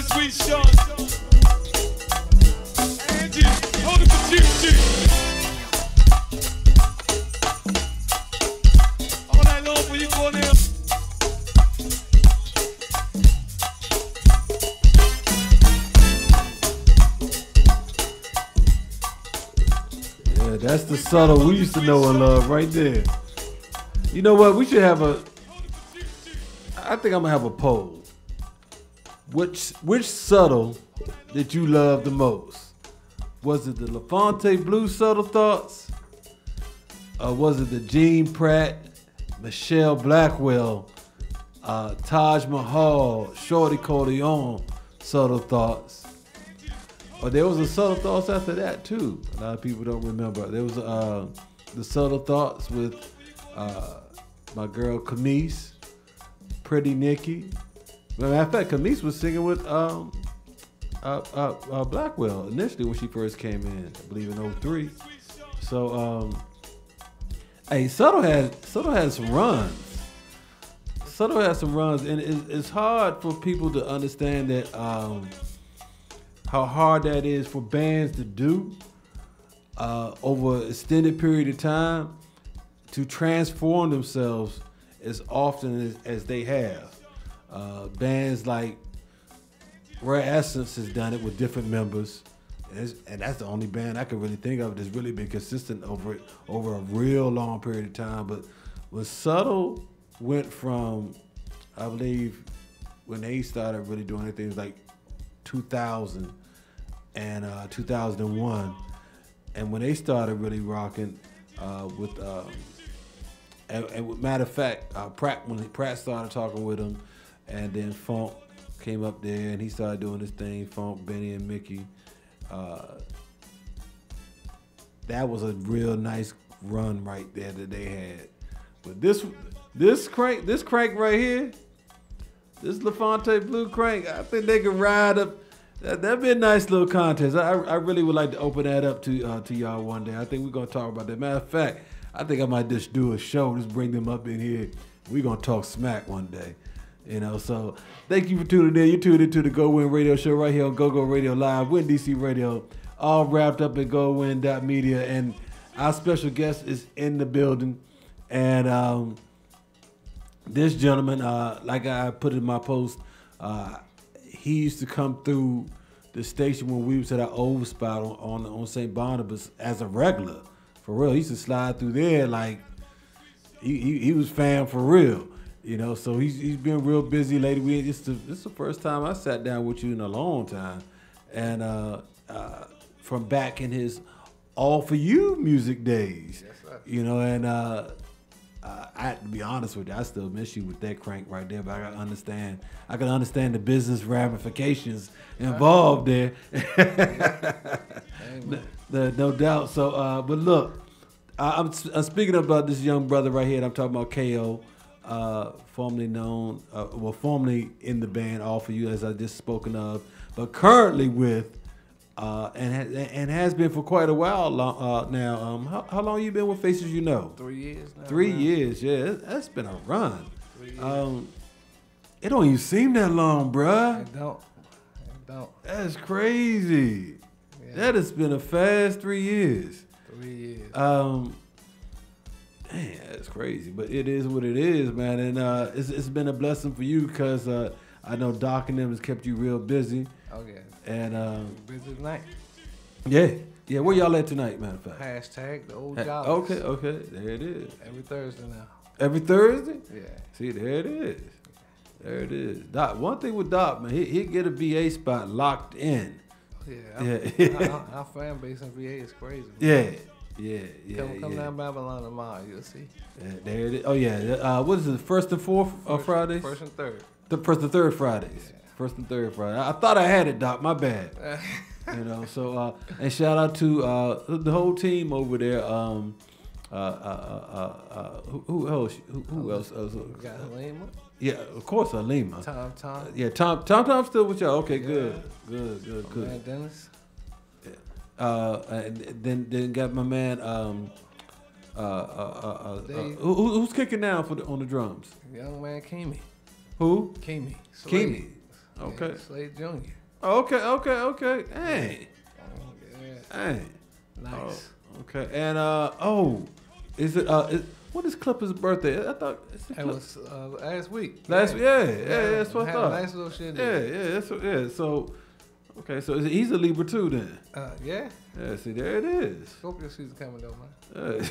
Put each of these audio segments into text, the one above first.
the sweet Sean. Angie, hold it for G. All night long when you go there. Yeah, that's the subtle we used to know and love right there. You know what? We should have I think I'm gonna have a poll. Which subtle did you love the most? Was it the LaFonte Blue subtle thoughts? Or was it the Gene Pratt, Michelle Blackwell, Taj Mahal, Shorty Corleone subtle thoughts? Or there was a subtle thoughts after that too. A lot of people don't remember. There was the subtle thoughts with my girl Camise, Pretty Nikki. Matter of fact, Camise was singing with Blackwell initially when she first came in, I believe in 03. So hey, Subtle had some runs. Subtle had some runs, and it's hard for people to understand that how hard that is for bands to do over an extended period of time to transform themselves as often as they have. Bands like Rare Essence has done it with different members, and that's the only band I can really think of that's really been consistent over a real long period of time. But when Subtle went from, I believe, when they started really doing it, things like 2000 and 2001, and when they started really rocking with matter of fact, when Pratt started talking with him, and then Funk came up there and he started doing his thing, Funk, Benny and Mickey. That was a real nice run right there that they had. But this crank right here, this LaFonte Blue crank, I think they could ride up. That'd be a nice little contest. I really would like to open that up to y'all one day. I think we're gonna talk about that. Matter of fact, I think I might just do a show, just bring them up in here. We're gonna talk smack one day. So thank you for tuning in. You tuned into the GoWIN radio show right here on GoGo Radio Live, Win DC Radio, all wrapped up at GoWIN.media. And our special guest is in the building. And this gentleman, like I put in my post, he used to come through the station when we was at our old spot on St. Barnabas as a regular. For real, he used to slide through there like he was fan for real. So he's been real busy lately. This is the first time I sat down with you in a long time, and from back in his All For You music days. Yes, sir. And I, to be honest with you, I still miss you with that crank right there. But I can understand the business ramifications involved there. No doubt. So, but look, I'm speaking about this young brother right here. And I'm talking about KO. Formerly known, formerly in the band All For You, as I just spoken of, but currently with, and has been for quite a while now. How long you been with Faces You Know? 3 years now. 3 years, yeah. That's been a run. 3 years. It don't even seem that long, bruh. It don't. That's crazy. Yeah. That has been a fast 3 years. 3 years. Man, that's crazy, but it is what it is, man. And it's been a blessing for you because I know Doc and them has kept you real busy. Okay. And busy tonight. Yeah. Where y'all at tonight, matter of fact? Hashtag the old job. Okay. There it is. Every Thursday now. Every Thursday? Yeah. See, there it is. There it is. Doc. One thing with Doc, man, he get a VA spot locked in. Yeah. Our fan base in VA is crazy. Man. Yeah. Come down Babylon tomorrow, you'll see. There it is. Oh yeah. What is it? First and fourth Fridays? First and third. The first and third Fridays. Yeah. First and third Friday. I thought I had it, Doc. My bad. So and shout out to the whole team over there. Who else? Who else? Got Halima. Yeah, of course, Halima. Tom. Yeah, Tom still with y'all. Okay, good. Man, Dennis. And then got my man. Who's kicking now on the drums? Young man, Kimi. Who? Kimi. Kimi. Okay. Yeah, Slade Jr. Okay. Hey. Yeah. Hey. Nice. Oh, okay. And is it what is Clipper's birthday? I thought It was last week. Last yeah, that's what I had thought. a nice little shit. Yeah. So okay, so he's a Libra too then. Yeah. Yeah, see there it is. Scorpio season coming though, man.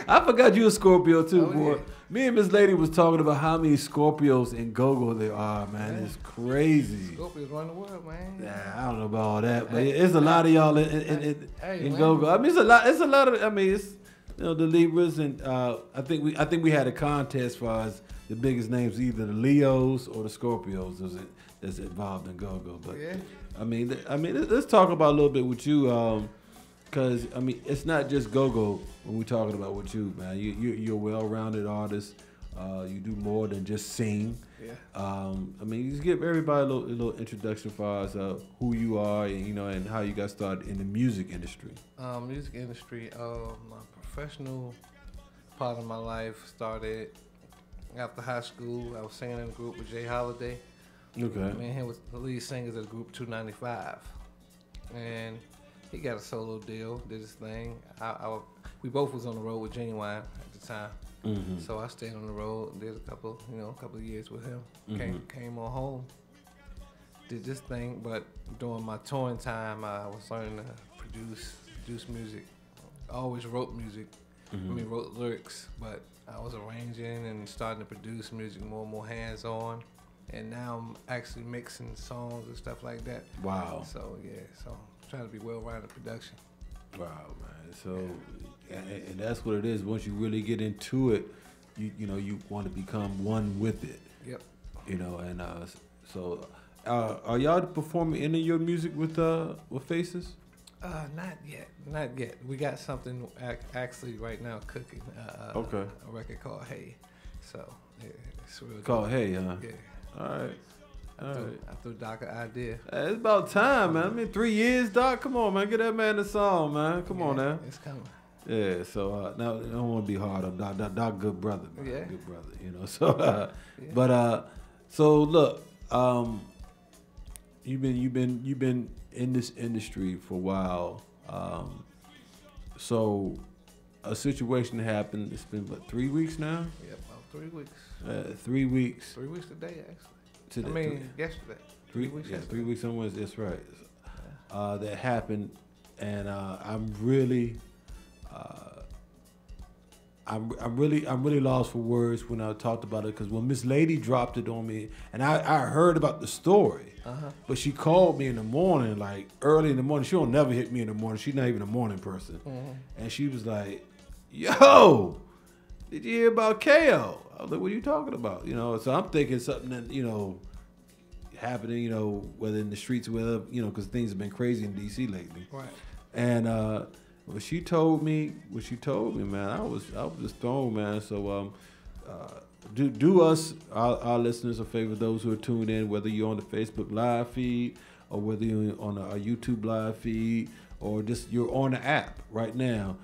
I forgot you a Scorpio too, Oh, boy. yeah. Me and Miss Lady was talking about how many Scorpios in go-go there are, man. Yeah. It's crazy. Scorpios run the world, man. Yeah, I don't know about all that, but it's a lot of y'all in man. go-go. I mean, it's a lot of. I mean, it's the Libras, and I think we had a contest for us. The biggest names, either the Leos or the Scorpios, that's involved in go-go. But Yeah. I mean, let's talk about a little bit with you, because I mean, it's not just go-go when we're talking about with you, man. You're a well-rounded artist. You do more than just sing. Yeah. I mean, just give everybody a little introduction for us, who you are, and, and how you got started in the music industry. Music industry. My professional part of my life started after high school. I was singing in a group with Jay Holiday. Okay. Me and him was the lead singers of the group 295, and he got a solo deal, did his thing. We both was on the road with Genuine at the time, so I stayed on the road, did a couple of years with him. Came on home, did this thing, but during my touring time, I was learning to produce music. I always wrote music. Wrote lyrics, but I was arranging and starting to produce music more and more hands-on. And now I'm actually mixing songs and stuff like that. Wow. So I'm trying to be well-rounded production. Wow, man. So, and that's what it is. Once you really get into it, you want to become one with it. Yep. And so, are y'all performing any of your music with Faces? Not yet. We got something actually right now cooking. Okay. A record called Hey. So it's real. Called Hey, huh? Yeah. All right. I threw Doc an idea. It's about time, man. I mean, 3 years, Doc. Come on, man. Get that man a song, man. Come on now. It's coming. Yeah. So now I don't want to be hard on Doc. Doc, good brother, man. Yeah. Good brother. So, but so look, you've been in this industry for a while. So a situation happened. It's been 3 weeks now. Yep, about 3 weeks. 3 weeks. 3 weeks today, actually. Yesterday. 3 weeks. Yeah, 3 weeks on Wednesday. That's right. That happened, and I'm really lost for words when I talked about it, because when Miss Lady dropped it on me, and I heard about the story, but she called me in the morning, like early in the morning. She don't never hit me in the morning. She's not even a morning person, and she was like, "Yo, did you hear about KO?" I was like, "What are you talking about?" So I'm thinking something that happening, whether in the streets, whether because things have been crazy in DC lately. Right. And what she told me, man, I was just thrown, man. So do us, our listeners, a favor, those who are tuned in, whether you're on the Facebook live feed or whether you're on our YouTube live feed or just you're on the app right now.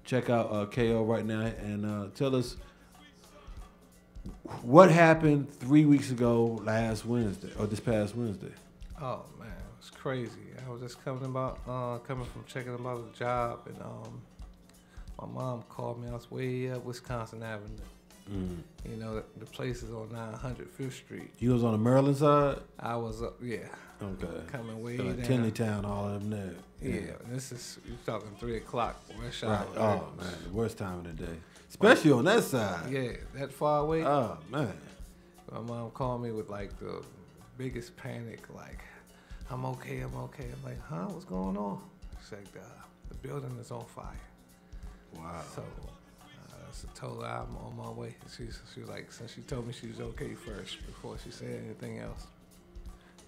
Check out KO right now and tell us what happened 3 weeks ago last Wednesday or this past Wednesday. Oh man, it was crazy. I was just coming from checking about a job, and my mom called me. I was way up Wisconsin Avenue. The place is on 905th Street. You was on the Maryland side? I was up, yeah. Okay. Coming way like down. Tenleytown, all of them there. Yeah, this is, you're talking 3 o'clock, rush hour. Right. Oh man, the worst time of the day, especially on that side. Yeah, that far away. Oh man. My mom called me with like the biggest panic, like, I'm okay. I'm like, huh? What's going on? She's like, the building is on fire. Wow. So I told her I'm on my way. She was like, since she told me she was okay first before she said anything else.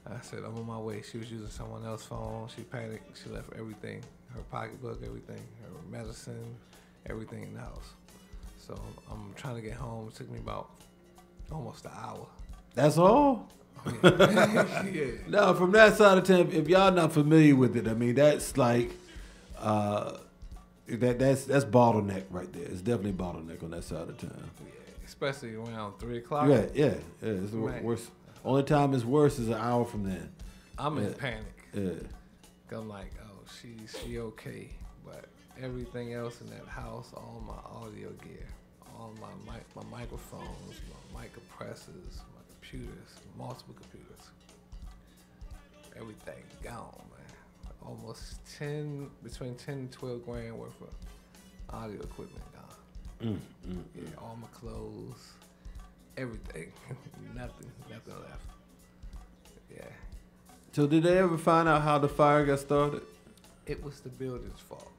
I said, I'm on my way. She was using someone else's phone. She panicked. She left everything, her pocketbook, everything, her medicine, everything in the house. So I'm trying to get home. It took me about almost an hour. That's all? Oh, yeah. Yeah. No, from that side of town, if y'all not familiar with it, I mean, that's like, that's bottleneck right there. It's definitely bottleneck on that side of town. Yeah, especially around 3 o'clock. Yeah. It's the worst. Only time it's worse is an hour from then. I'm in panic. Yeah. I'm like, oh, she okay, but everything else in that house, all my audio gear, all my microphones, my mic compressors, my computers, multiple computers, everything gone, man. Almost between 10 and 12 grand worth of audio equipment gone. Yeah, all my clothes, everything, nothing left. Yeah. So did they ever find out how the fire got started? It was the building's fault.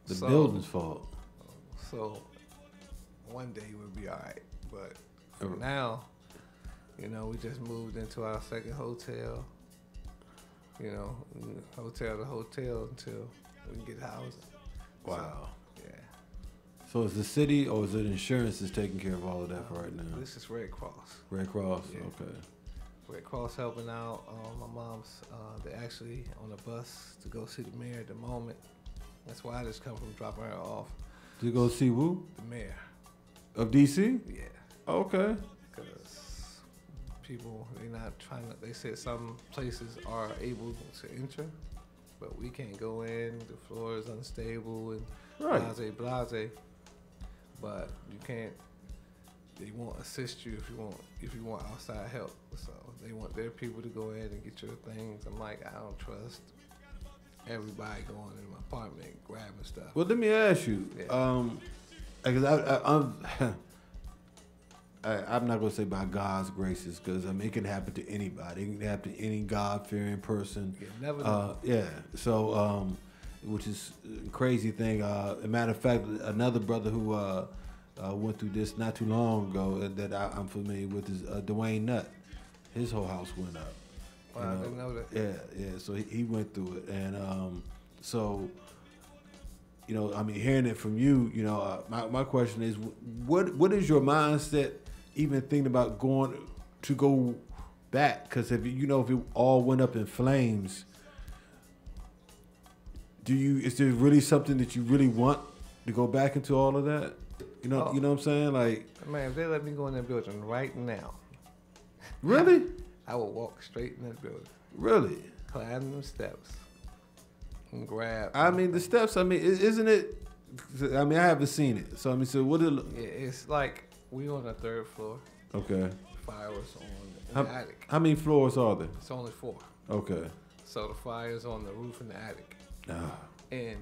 The building's fault. So one day we'll be all right. But for now, we just moved into our second hotel. Hotel to hotel until we can get housing. Wow. So, yeah. So is the city or is it insurance that's taking care of all of that for right now? This is Red Cross. Red Cross, Yeah. okay. Red Cross helping out. My mom's, they're actually on a bus to go see the mayor at the moment. That's why I just come from dropping her off. To go see who? The mayor. Of DC? Yeah. Okay. Because people, they said some places are able to enter, but we can't go in. The floor is unstable and Right. blase. But you can't, they won't assist you if you want outside help. So they want their people to go in and get your things. I'm like, I don't trust everybody going in my apartment grabbing stuff. Well, let me ask you, Yeah. because I'm not gonna say by God's graces, because it can happen to anybody. It can happen to any God-fearing person. You never know. Yeah. So, which is a crazy thing. As a matter of fact, another brother who went through this not too long ago that I'm familiar with is Dwayne Nutt. His whole house went up. Well, I didn't know that. Yeah. So he went through it, and so. Hearing it from you, my question is, what is your mindset even thinking about go back? Because if it all went up in flames, is there really something that you really want to go back into all of that? You know what I'm saying? Like, man, if they let me go in that building right now, really? I will walk straight in that building. Really? Climb them steps and grab. The steps. Isn't it? I haven't seen it. So so what? Yeah, it's like we on the 3rd floor. Okay. Fire was on the attic. How many floors are there? It's only 4. Okay. So the fire's on the roof in the attic. And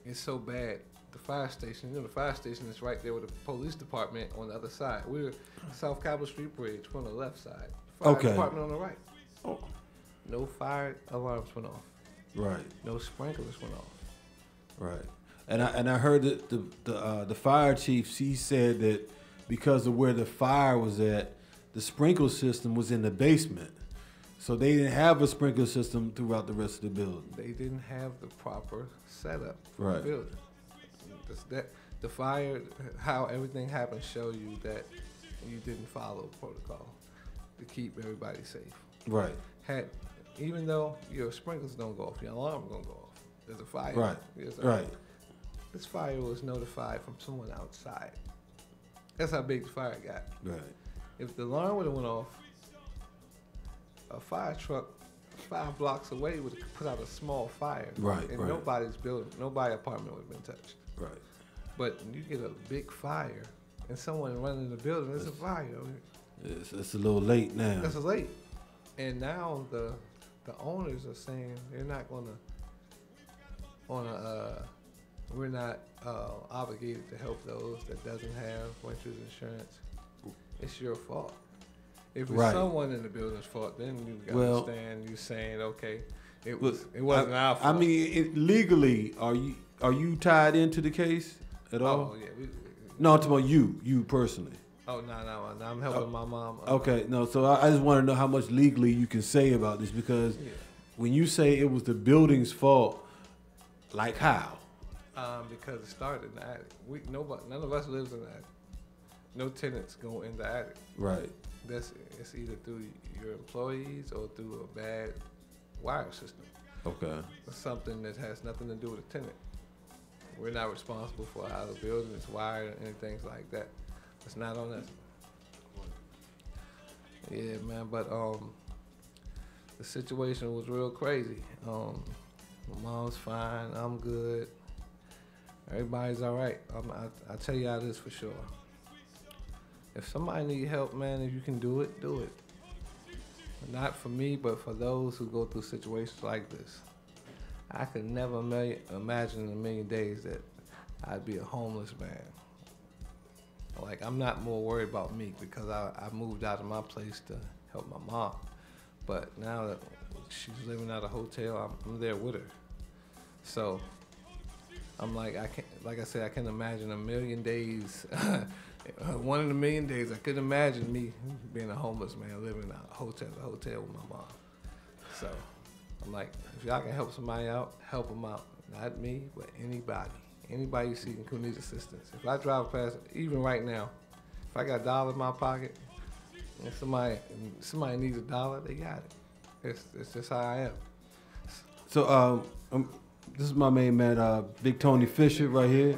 it's so bad. The fire station, the fire station is right there with the police department on the other side. We're South Capitol Street Bridge. We're on the left side. Fire department on the right. Oh. No fire alarms went off. Right. No sprinklers went off. Right. And I heard that the fire chief, he said that because of where the fire was at, the sprinkler system was in the basement. So they didn't have a sprinkler system throughout the rest of the building. They didn't have the proper setup for Right. the building. The fire, how everything happened, show you that you didn't follow protocol to keep everybody safe. Right. Even though your sprinklers don't go off, your alarm gonna go off. There's a fire. Right. Right. This fire was notified from someone outside. That's how big the fire got. Right. If the alarm would have went off, a fire truck 5 blocks away would have put out a small fire. Right. And right. nobody's building, nobody's apartment would have been touched. Right. But you get a big fire and someone running the building, there's a fire. It's a little late now. That's late. And now the owners are saying they're not we're not obligated to help those that doesn't have renters insurance. It's your fault. If it's someone in the building's fault, then you got to understand. You saying, okay, it wasn't our fault. Legally, are you tied into the case at all? Oh yeah. No, I'm talking about you personally. Oh no, I'm helping my mom. Okay, no. So I just want to know how much legally you can say about this, because when you say it was the building's fault, like how? Because it started in the attic. None of us lives in the attic. No tenants go in the attic. Right. It's either through your employees or through a bad wire system. Okay. Something that has nothing to do with a tenant. We're not responsible for how the building is wired or anything like that. It's not on us. Yeah, man. But the situation was real crazy. My mom's fine. I'm good. Everybody's all right. I tell you how it is for sure. If somebody need help, man, if you can do it, do it. Not for me, but for those who go through situations like this. I could never imagine in a million days that I'd be a homeless man. Like, I'm not more worried about me because I moved out of my place to help my mom. But now that she's living at a hotel, I'm there with her. So I'm like, like I said, I can imagine a million days. One in a million days, I couldn't imagine me being a homeless man living in a hotel with my mom. So I'm like, if y'all can help somebody out, help them out. Not me, but anybody. Anybody you see who needs assistance. If I drive past, even right now, if I got $1 in my pocket, and somebody needs $1, they got it. It's just how I am. So this is my main man, Big Tony Fisher, right here,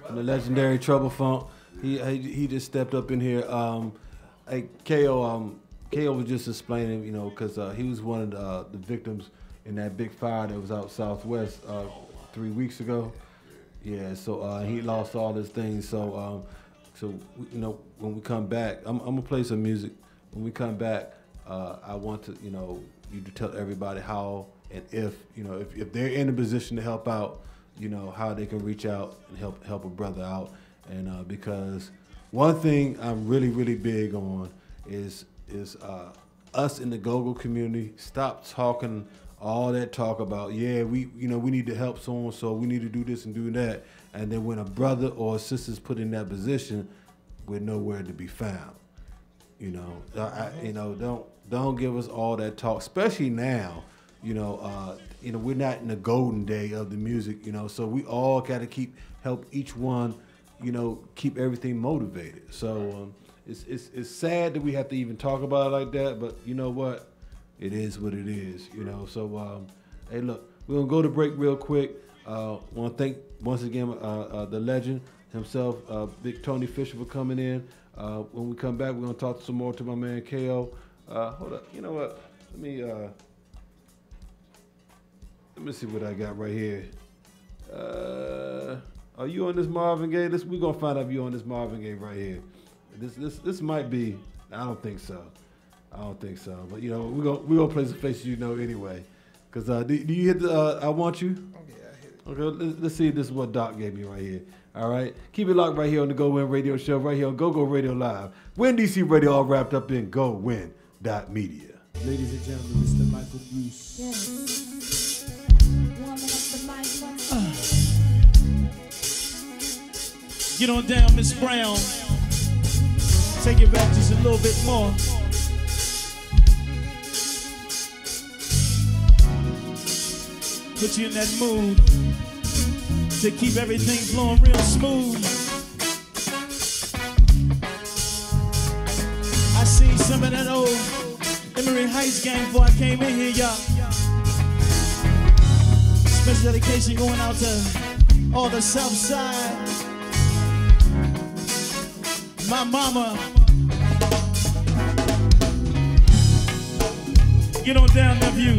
from the legendary Trouble Funk. He just stepped up in here. Hey, KO was just explaining, you know, because he was one of the victims in that big fire that was out southwest 3 weeks ago. Yeah, so he lost all his things. So you know, when we come back, I'm gonna play some music. When we come back, I want to, you know, you to tell everybody how and if, you know, if they're in a position to help out, you know, how they can reach out and help a brother out. And because one thing I'm really big on is us in the go-go community, stop talking all that talk about, yeah, we need to help so we need to do this and do that. And then when a brother or a sister's put in that position, we're nowhere to be found. You know, don't give us all that talk, especially now. You know, we're not in the golden day of the music. You know, so we all got to help each one, you know, keep everything motivated. So it's sad that we have to even talk about it like that, but you know what? It is what it is, you know. So, hey, look, we're going to go to break real quick. Want to thank, once again, the legend himself, Big Tony Fisher, for coming in. When we come back, we're going to talk some more to my man, KO. Hold up. You know what? Let me see what I got right here. Are you on this Marvin Gaye? We're going to find out if you're on this Marvin Gaye right here. This might be, I don't think so. But you know, we're gonna play some faces you know anyway. Cause do you hit the I Want You? Yeah, I hit it. Okay, let's see if this is what Doc gave me right here. All right, keep it locked right here on the GoWIN Radio Show, right here on GoGo Radio Live. Win DC Radio, all wrapped up in GoWIN.media. Ladies and gentlemen, Mr. Michael Bruce. Yes. Warming up the mic. Get on down, Miss Brown. Take it back just a little bit more. Put you in that mood to keep everything flowing real smooth. I seen some of that old Emory Heights gang before I came in here, y'all. Special dedication going out to all the South Side. My mama. Get on down, nephew.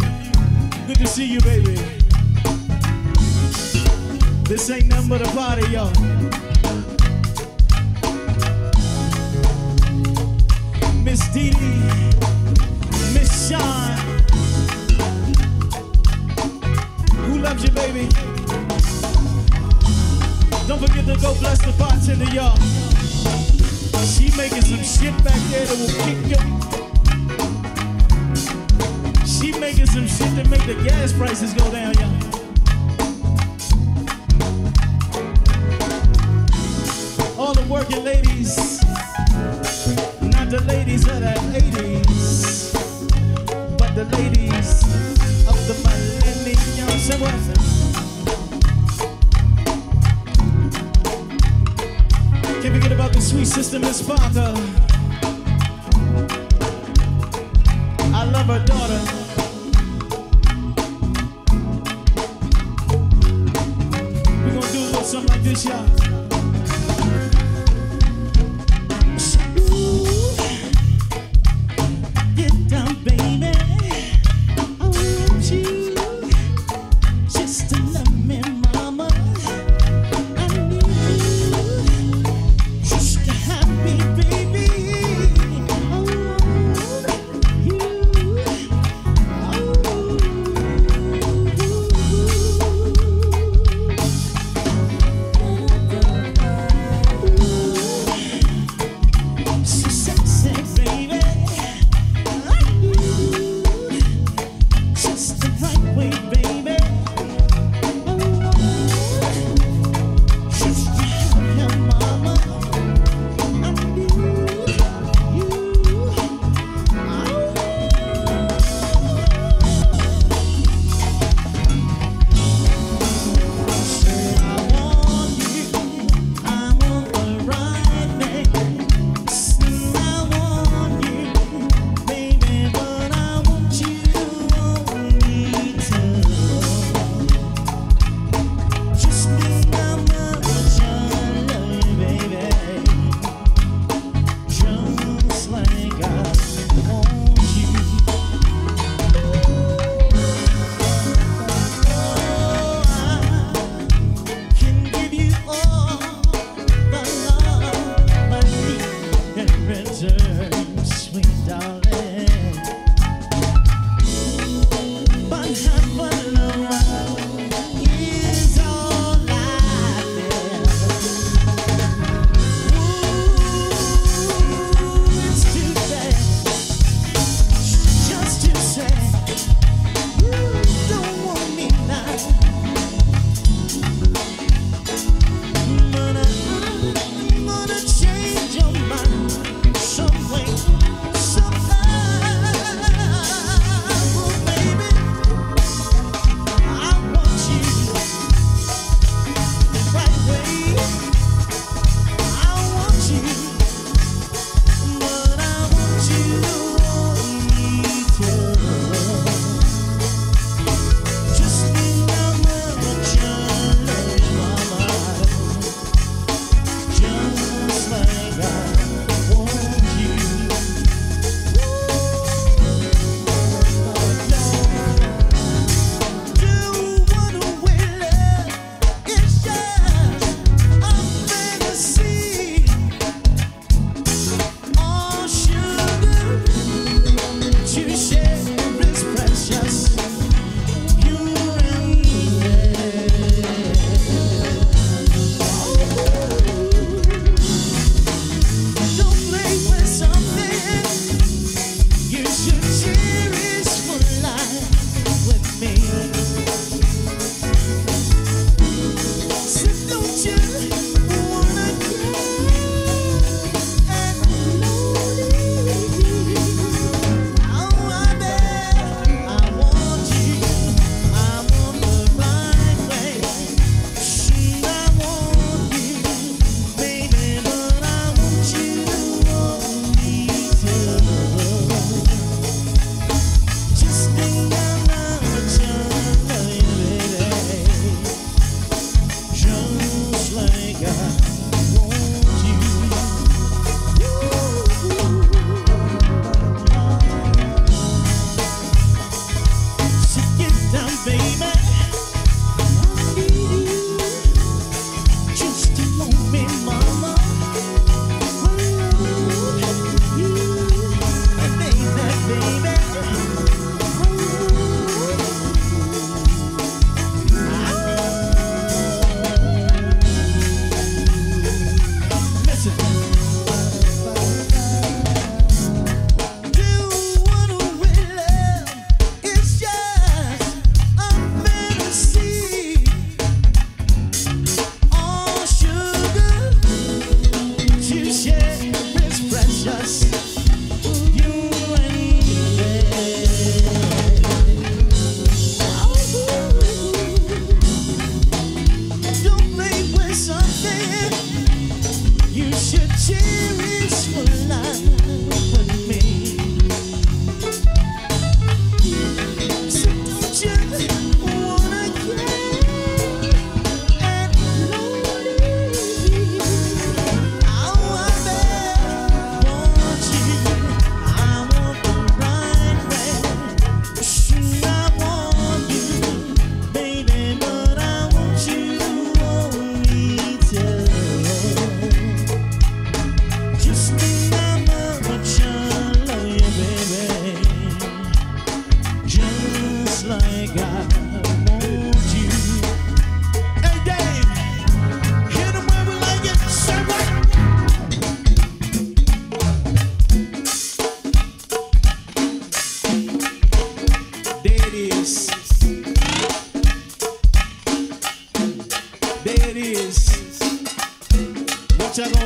Good to see you, baby. This ain't nothing but a party, y'all. Miss Dee Dee, Miss Sean. Who loves you, baby? Don't forget to go bless the bartender, y'all. She making some shit back there that will kick you. She making some shit that make the gas prices go down, y'all. All the working ladies, not the ladies of the 80s, but the ladies of the millennium. Somewhere. Can't forget about the sweet sister, Miss Parker. I love her daughter. We're gonna do a little something like this, y'all.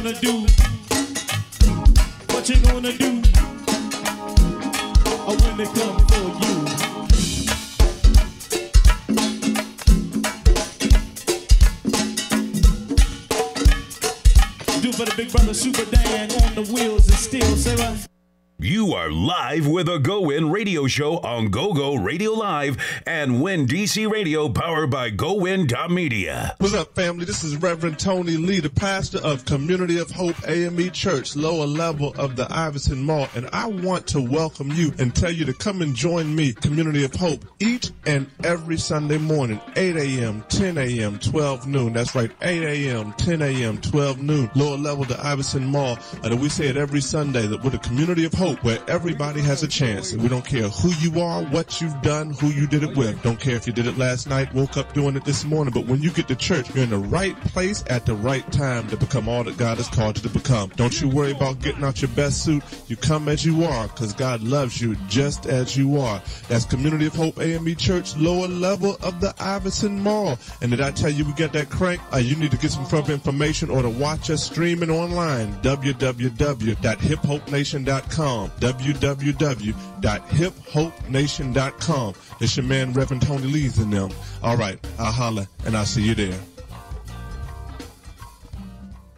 gonna do? What you gonna do? Or when they come for you? Do for the big brother Super Dan on the wheels and steel, say what? You are live with a GoWIN radio show on GoGo Radio Live and Win DC Radio, powered by GoWIN.media. What's up, family? This is Reverend Tony Lee, the pastor of Community of Hope AME Church, lower level of the Iverson Mall, and I want to welcome you and tell you to come and join me, Community of Hope, each and every Sunday morning, 8 a.m., 10 a.m., 12 noon. That's right, 8 a.m., 10 a.m., 12 noon, lower level of the Iverson Mall. And we say it every Sunday that we're the Community of Hope, where everybody has a chance, and we don't care who you are, what you've done, who you did it with. Don't care if you did it last night, woke up doing it this morning, but when you get to church, you're in the right place at the right time to become all that God has called you to become. Don't you worry about getting out your best suit. You come as you are, because God loves you just as you are. That's Community of Hope AME Church, lower level of the Iverson Mall. And did I tell you we got that crank? You need to get some further information or to watch us streaming online, www.hiphopenation.com. www.hiphopenation.com. It's your man, Reverend Tony Lees and them. All right, I'll holler, and I'll see you there.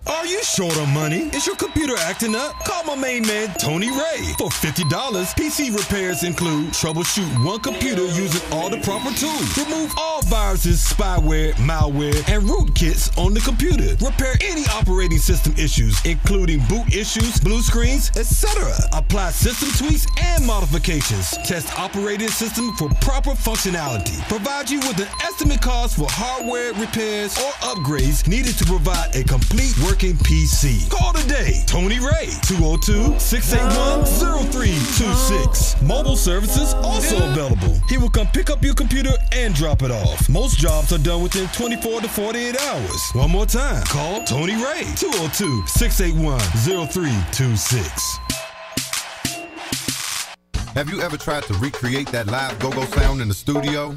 Are you short on money? Is your computer acting up? Call my main man, Tony Ray. For $50, PC repairs include troubleshoot one computer using all the proper tools. Remove all viruses, spyware, malware, and rootkits on the computer. Repair any operating system issues, including boot issues, blue screens, etc. Apply system tweaks and modifications. Test operating system for proper functionality. Provide you with an estimate cost for hardware repairs or upgrades needed to provide a complete working PC. Call today. Tony Ray, 202-681-0326. Mobile services also available. He will come pick up your computer and drop it off. Most jobs are done within 24 to 48 hours. One more time. Call Tony Ray, 202-681-0326. Have you ever tried to recreate that live go-go sound in the studio?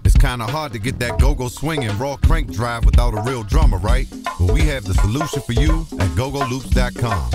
It's kind of hard to get that go-go swing and raw crank drive without a real drummer, right? Well, we have the solution for you at GoGoLoops.com.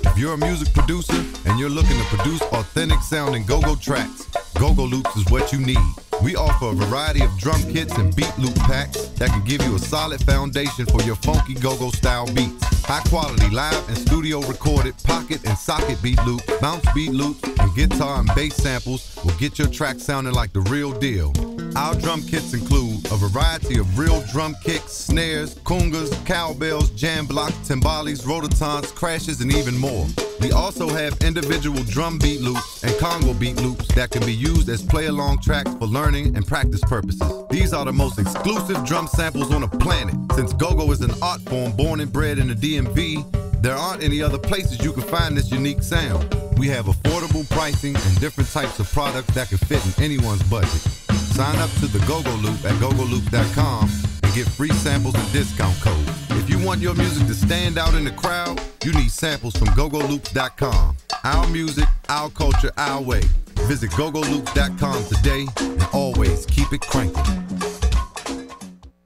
If you're a music producer and you're looking to produce authentic sounding go-go tracks, GoGo Loops is what you need. We offer a variety of drum kits and beat loop packs that can give you a solid foundation for your funky go-go style beats. High quality live and studio recorded pocket and socket beat loops, bounce beat loops, and guitar and bass samples will get your track sounding like the real deal. Our drum kits include a variety of real drum kicks, snares, congas, cowbells, jam blocks, timbales, rototons, crashes, and even more. We also have individual drum beat loops and Congo beat loops that can be used as play-along tracks for learning and practice purposes. These are the most exclusive drum samples on the planet. Since go-go is an art form born and bred in the DMV, there aren't any other places you can find this unique sound. We have affordable pricing and different types of products that can fit in anyone's budget. Sign up to the GoGo Loop at GoGoLoops.com and get free samples and discount codes. If you want your music to stand out in the crowd, you need samples from GoGoLoops.com. Our music, our culture, our way. Visit GoGoLoops.com today and always keep it cranking.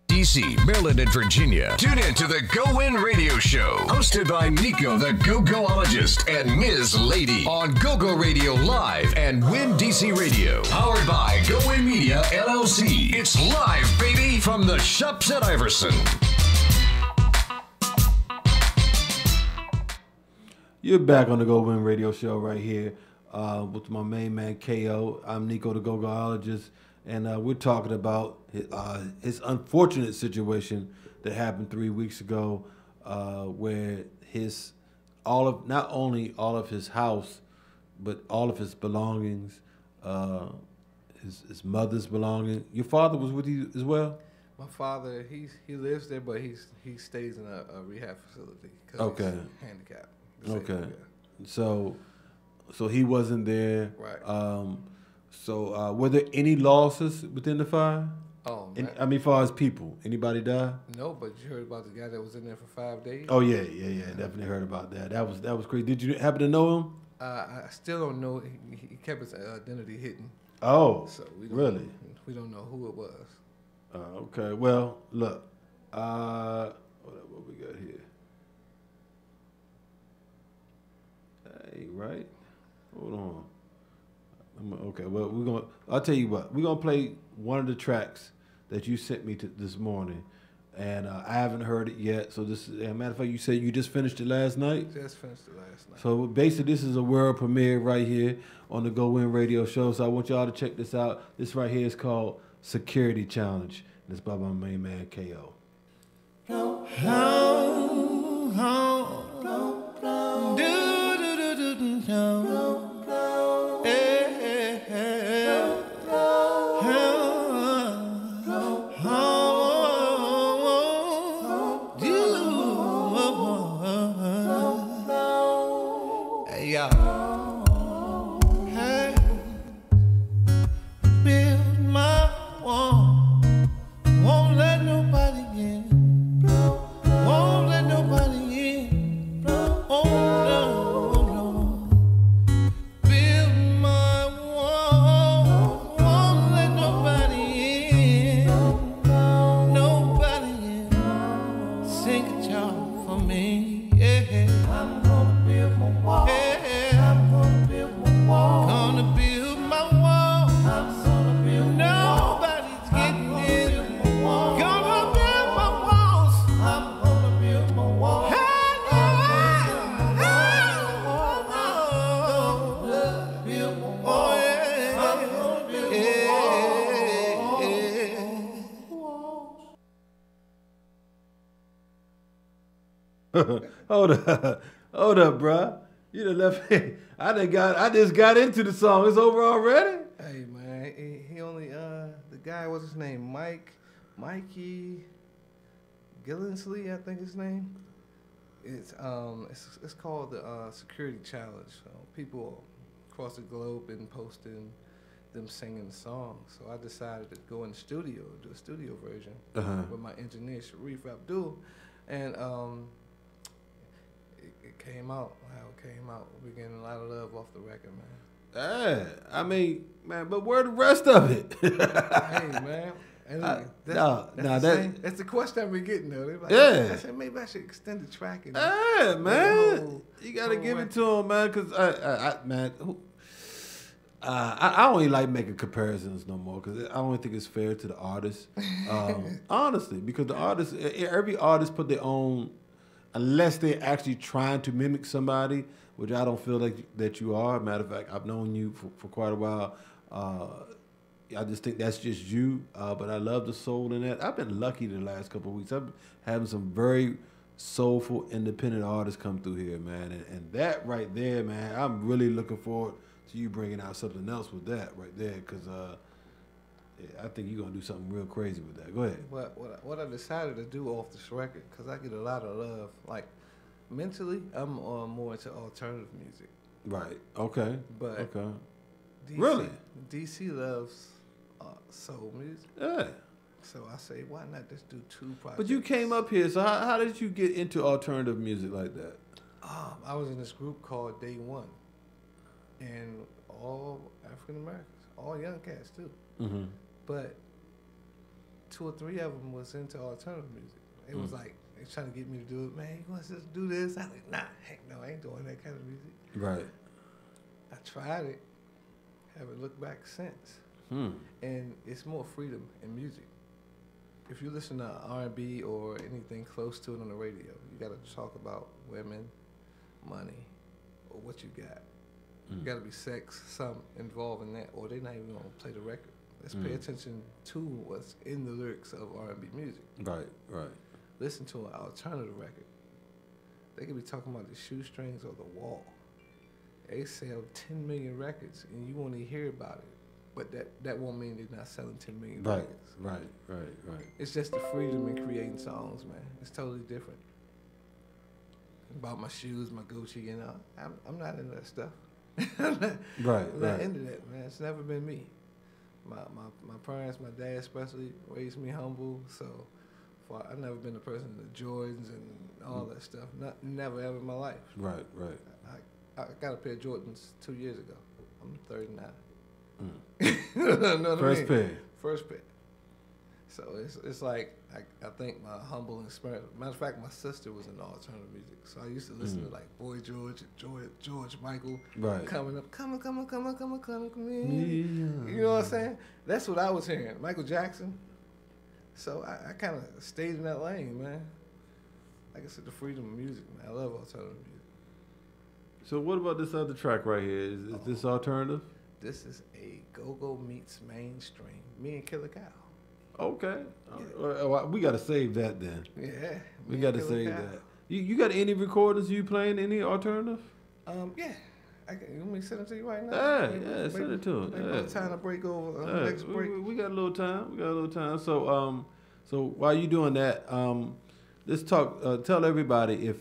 DC, Maryland, and Virginia. Tune in to the GoWIN Radio Show, hosted by Nico, the Go-Goologist, and Ms. Lady on GoGo Radio Live and Win DC Radio. Powered by GoWIN Media, LLC. It's live, baby, from the shops at Iverson. You're back on the GoWIN Radio Show right here with my main man, KO. I'm Nico, the Go-Goologist. And we're talking about his unfortunate situation that happened 3 weeks ago, where not only all of his house, but all of his belongings, his mother's belongings. Your father was with you as well? My father, he lives there, but he stays in a rehab facility because Okay. he's handicapped. Okay, so he wasn't there. Right. So were there any losses within the fire? Oh, I mean, as far as people, anybody die? no, but you heard about the guy that was in there for 5 days? Oh yeah. Definitely heard about that. That was crazy. Did you happen to know him? I still don't know. He kept his identity hidden. Oh, So we don't know who it was. Okay. Well, look. What we got here? right? Hold on. Okay, well, I'll tell you what. We're gonna play one of the tracks that you sent me this morning, and I haven't heard it yet. So this, as a matter of fact, you said you just finished it last night. Just finished it last night. So basically, this is a world premiere right here on the GoWIN Radio Show. So I want y'all to check this out. This right here is called Security Challenge. And it's by my main man KO. Hold up, bruh. You done left me. I just got into the song. It's over already? Hey man, he only the guy, what's his name? Mikey Gillensley, I think his name. It's called the Security Challenge. So people across the globe been posting them singing the song. So I decided to go in the studio, do a studio version with my engineer Sharif Abdul, and it came out how it came out. We're getting a lot of love off the record, man. I mean, man, but where the rest of it? Hey, man. That's the question I've been getting though. Like, I said maybe I should extend the track. And man, you gotta give it to him, man. Cause I don't even like making comparisons no more. Cause I don't think it's fair to the artist. Honestly, because the artist, every artist put their own. Unless they're actually trying to mimic somebody, which I don't feel like that you are. Matter of fact, I've known you for quite a while. I just think that's just you. But I love the soul in that. I've been lucky the last couple of weeks. I've been having some very soulful, independent artists come through here, man. And that right there, man, I'm really looking forward to you bringing out something else with that right there. Because I think you're going to do something real crazy with that. Go ahead. What I decided to do off this record, because I get a lot of love. Like, mentally, I'm more into alternative music. Right. Okay. But okay. Really? DC loves soul music. Yeah. So I say, why not just do two projects? But you came up here, so how did you get into alternative music like that? I was in this group called Day One. And all African Americans, all young cats too. Mm-hmm. But 2 or 3 of them was into alternative music. It was like, they trying to get me to do it. Man, you want us to do this? I was like, nah, heck no, I ain't doing that kind of music. Right. I tried it. Haven't looked back since. And it's more freedom in music. If you listen to R&B or anything close to it on the radio, you got to talk about women, money, or what you got. You got to be sex, something involved in that, or they're not even going to play the record. Let's pay attention to what's in the lyrics of R&B music. Right. Listen to an alternative record. They could be talking about the shoestrings or the wall. They sell 10 million records, and you won't even hear about it. But that won't mean they're not selling 10 million records. Right. It's just the freedom in creating songs, man. It's totally different. About my shoes, my Gucci, you know. I'm not into that stuff. I'm not into that, man. It's never been me. My parents, my dad especially, raised me humble. So I've never been a person into Jordans and all that stuff. Never ever in my life. Right. I got a pair of Jordans 2 years ago. I'm 39. You know what First I mean? pair. First pair. So it's like I think my humble experience. Matter of fact, my sister was into alternative music, so I used to listen to like Boy George and George Michael, Right. coming up, come in. You know what I'm saying? That's what I was hearing. Michael Jackson. So I kind of stayed in that lane, man. Like I said, the freedom of music, man. I love alternative music. So what about this other track right here? Is this alternative? This is a go-go meets mainstream. Me and Killer Cow. Okay. We got to save that then. Yeah. We got to save that. You got any recordings you playing, any alternative? Yeah. You want me to send it to you right now? Yeah, send it to him. Maybe by the time to break over, next break. We got a little time. So while you doing that, let's talk. Tell everybody if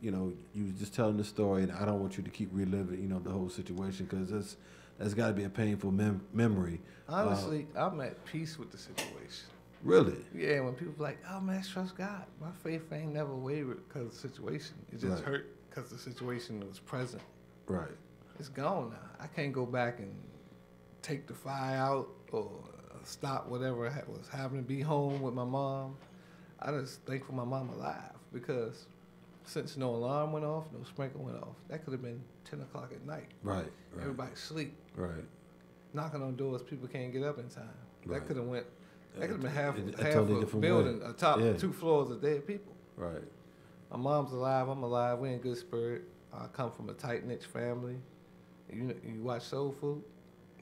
you know you was just telling the story, and I don't want you to keep reliving the whole situation because that's got to be a painful memory. Honestly, I'm at peace with the situation. Really? Yeah. When people like, oh man, trust God. My faith ain't never wavered because of the situation. It just hurt because the situation was present. Right. It's gone now. I can't go back and take the fire out or stop whatever was happening. Be home with my mom. I just thankful my mom alive because since no alarm went off, no sprinkler went off, that could have been 10 o'clock at night. Right. Everybody sleep. Right. Knocking on doors, people can't get up in time. Right. That could have went. That could have been half totally a different building, way. atop 2 floors of dead people. Right. My mom's alive. I'm alive. We in good spirit. I come from a tight knit family. You watch Soul Food?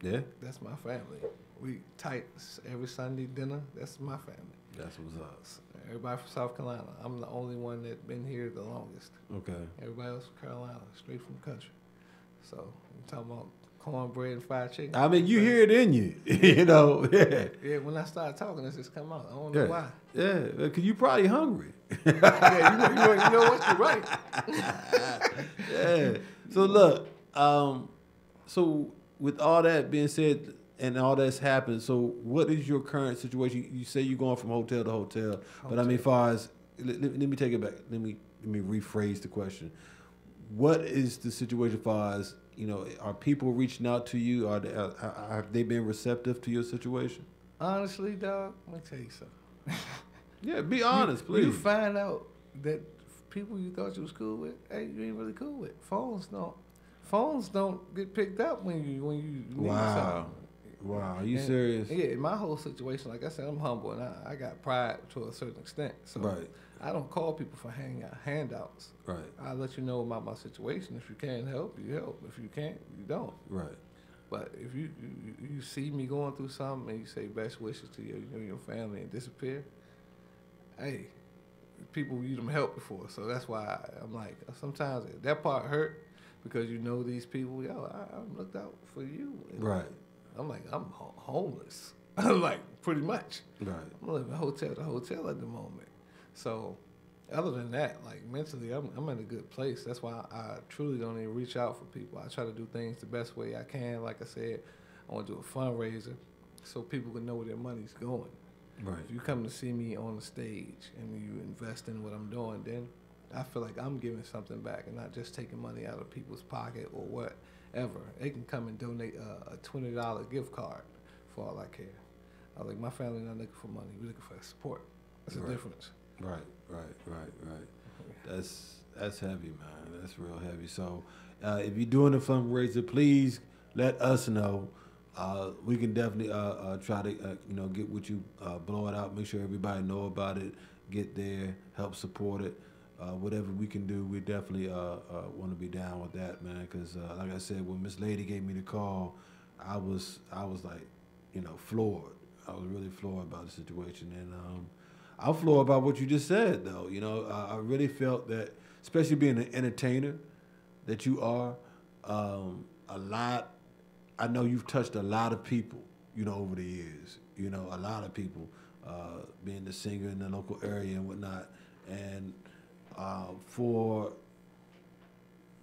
Yeah. That's my family. We tight every Sunday dinner. That's my family. That's what's up. Everybody from South Carolina. I'm the only one that's been here the longest. Okay. Everybody else from Carolina, straight from the country. So I'm talking about cornbread and fried chicken. I mean, you hear it in you, Yeah. Yeah. When I start talking, this just come out. I don't know why. Yeah, because you probably hungry. Yeah, you know what? You're right. Yeah. So look, so with all that being said and all that's happened, so what is your current situation? You say you're going from hotel to hotel, but I mean, as far as let me take it back. Let me rephrase the question. What is the situation as far as are people reaching out to you? Have they been receptive to your situation? Honestly, dog, let me tell you something. Yeah, be honest, please. You find out that people you thought you was cool with, hey, you ain't really cool with. Phones don't get picked up when you need something. Wow, are you serious? Yeah, my whole situation, like I said, I'm humble and I got pride to a certain extent. So I don't call people for handouts. Right. I let you know about my situation. If you can help, you help. If you can't, you don't. Right. But if you see me going through something and you say best wishes to your family and disappear, hey, people you done helped before. So that's why I'm like, sometimes that part hurt because these people, I looked out for you. Right. I'm like, I'm homeless. I'm like, pretty much. Right. I'm living hotel to hotel at the moment. So other than that, like mentally, I'm in a good place. That's why I truly don't even reach out for people. I try to do things the best way I can. Like I said, I want to do a fundraiser so people can know where their money's going. Right. If you come to see me on the stage and you invest in what I'm doing, then I feel like I'm giving something back and not just taking money out of people's pocket or whatever. They can come and donate a $20 gift card for all I care. I was like, my family not looking for money. We're looking for support. That's the difference. Right. That's heavy, man. That's real heavy. So if you're doing a fundraiser, please let us know. We can definitely try to get with you, blow it out, make sure everybody know about it, get there, help support it. Whatever we can do, we definitely want to be down with that, man. Because like I said, when Miss Lady gave me the call, I was like, floored. I was really floored about the situation, and I'm floored about what you just said, though. I really felt that, especially being an entertainer that you are, a lot. I know you've touched a lot of people, over the years. A lot of people, being the singer in the local area and whatnot, and for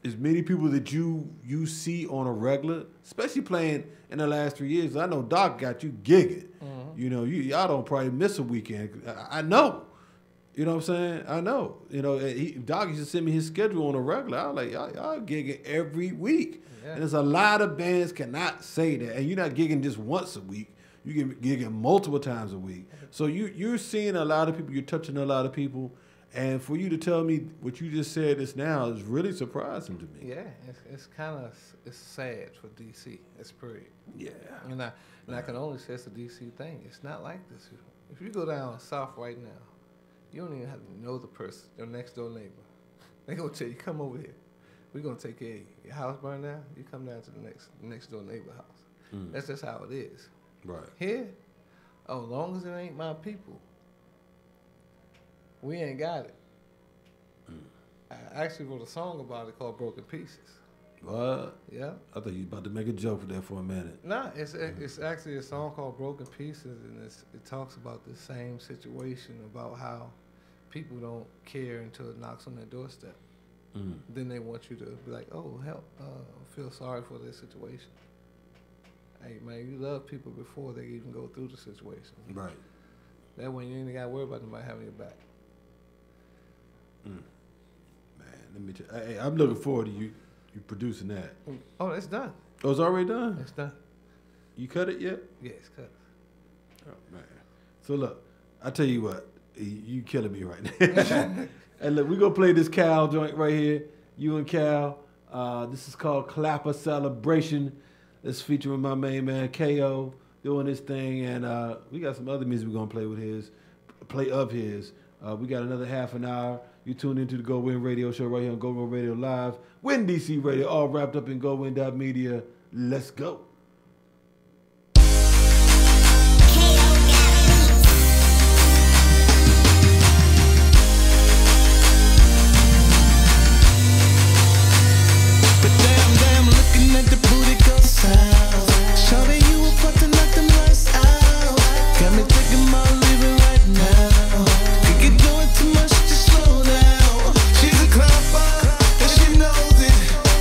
as many people that you see on a regular, especially playing in the last 3 years. I know Doc got you gigging. Mm-hmm. Y'all don't probably miss a weekend. I know. You know what I'm saying? I know. Doc used to send me his schedule on a regular. I was like, y'all gigging every week. Yeah. And there's a lot of bands cannot say that. And you're not gigging just once a week. You can gig it multiple times a week. So you're seeing a lot of people. You're touching a lot of people. And for you to tell me what you just said just now is really surprising to me. Yeah, it's kind of sad for DC. It's period. Yeah. And I can only say it's a DC thing. It's not like this. If you go down south right now, you don't even have to know the person, your next door neighbor. They gonna tell you, come over here. We're gonna take care of you. Your house burned down, you come down to the next door neighbor house. That's just how it is. Right. Here, as long as it ain't my people, we ain't got it. I actually wrote a song about it called Broken Pieces. What? Yeah. I thought you was about to make a joke there for a minute. Nah, it's actually a song called Broken Pieces, and it talks about the same situation, about how people don't care until it knocks on their doorstep. Then they want you to be like, oh, help, feel sorry for this situation. Hey, man, you love people before they even go through the situation. Right. That way you ain't got to worry about nobody having your back. Man, let me tell you. Hey, I'm looking forward to you producing that. Oh, it's done. Oh, it's already done? It's done. You cut it yet? Yeah, it's cut. Oh, man. So, look, I tell you what. You killing me right now. And look, we're going to play this Cal joint right here. You and Cal. This is called Clapper Celebration. It's featuring my main man, KO, doing his thing. And we got some other music we're going to play of his. We got another half an hour. You tune into the GoWIN Radio Show right here on GoWin Radio Live. Win DC Radio, all wrapped up in GoWin.media. Let's go.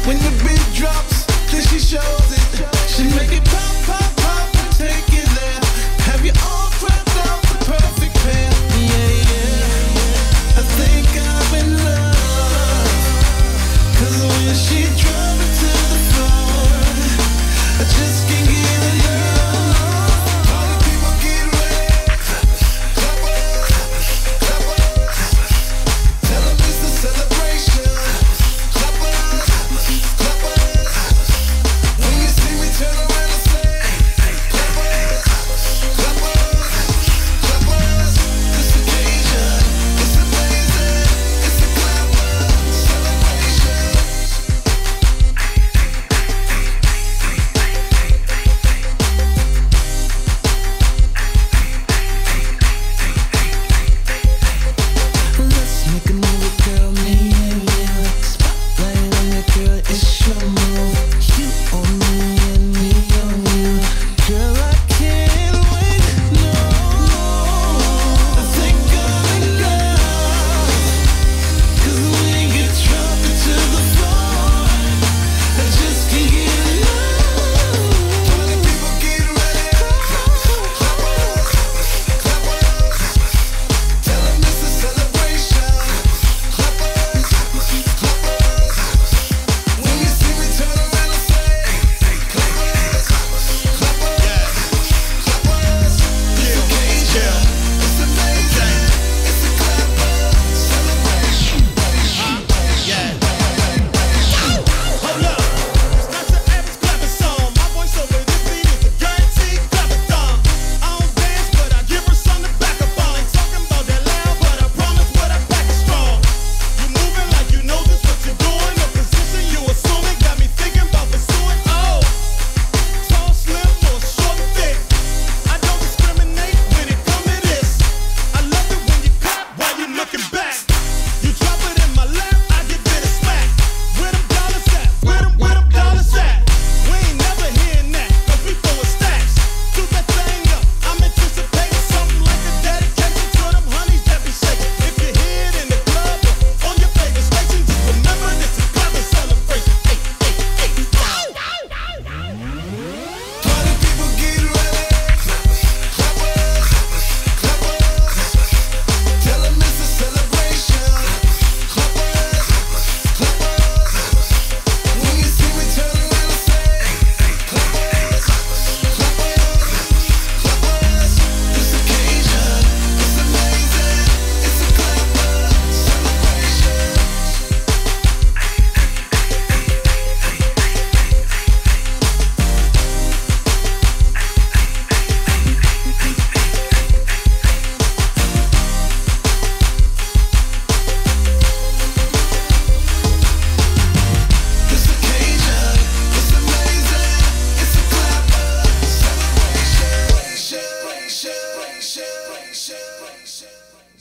When the beat drops, then she shows it. She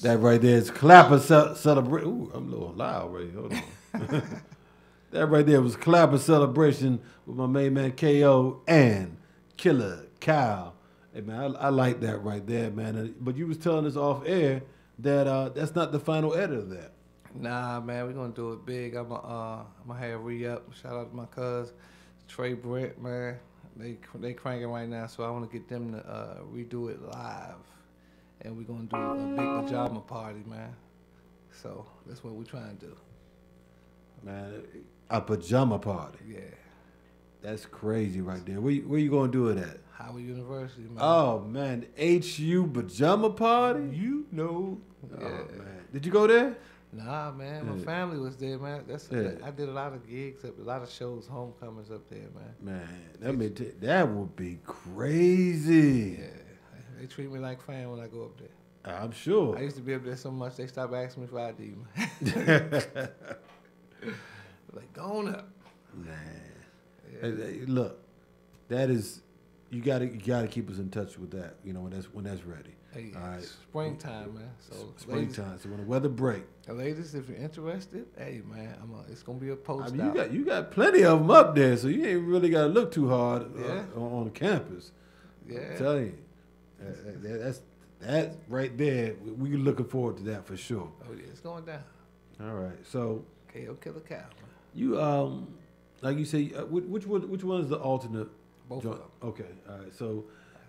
That right there is clapper celebration. Ooh, I'm a little loud right here. Hold on. That right there was clapper celebration with my main man KO and Killer Kyle. Hey man, I like that right there, man. But you was telling us off air that that's not the final edit of that. Nah, man, we're gonna do it big. I'm gonna have re-up. Shout out to my cuz Trey Brett, man. They cranking right now, so I want to get them to redo it live, and we're gonna do a big pajama party, man. So that's what we're trying to do. Man, a pajama party. Yeah. That's crazy right there. Where you gonna do it at? Howard University, man. Oh man, HU pajama party. You know. Yeah. Oh man, did you go there? Nah, man. My family was there, man. I did a lot of gigs a lot of shows, homecomings up there, man. Man, that would be crazy. Yeah, they treat me like fan when I go up there. I'm sure. I used to be up there so much they stopped asking me for ID, man. Like, going up. Man. Yeah. Hey, look, that is you gotta keep us in touch with that, you know, when that's ready. Hey, all right. Springtime, man. So springtime. Ladies, so when the weather break. Ladies, if you're interested, hey man, it's gonna be a post. I mean, you got plenty of them up there, so you ain't really gotta look too hard on campus. Yeah. I'm telling you, that's right there. We're looking forward to that for sure. Oh yeah, it's going down. All right, so KO Killer Cow. Man. You like you say, which one is the alternate? Both of them. Okay, all right. So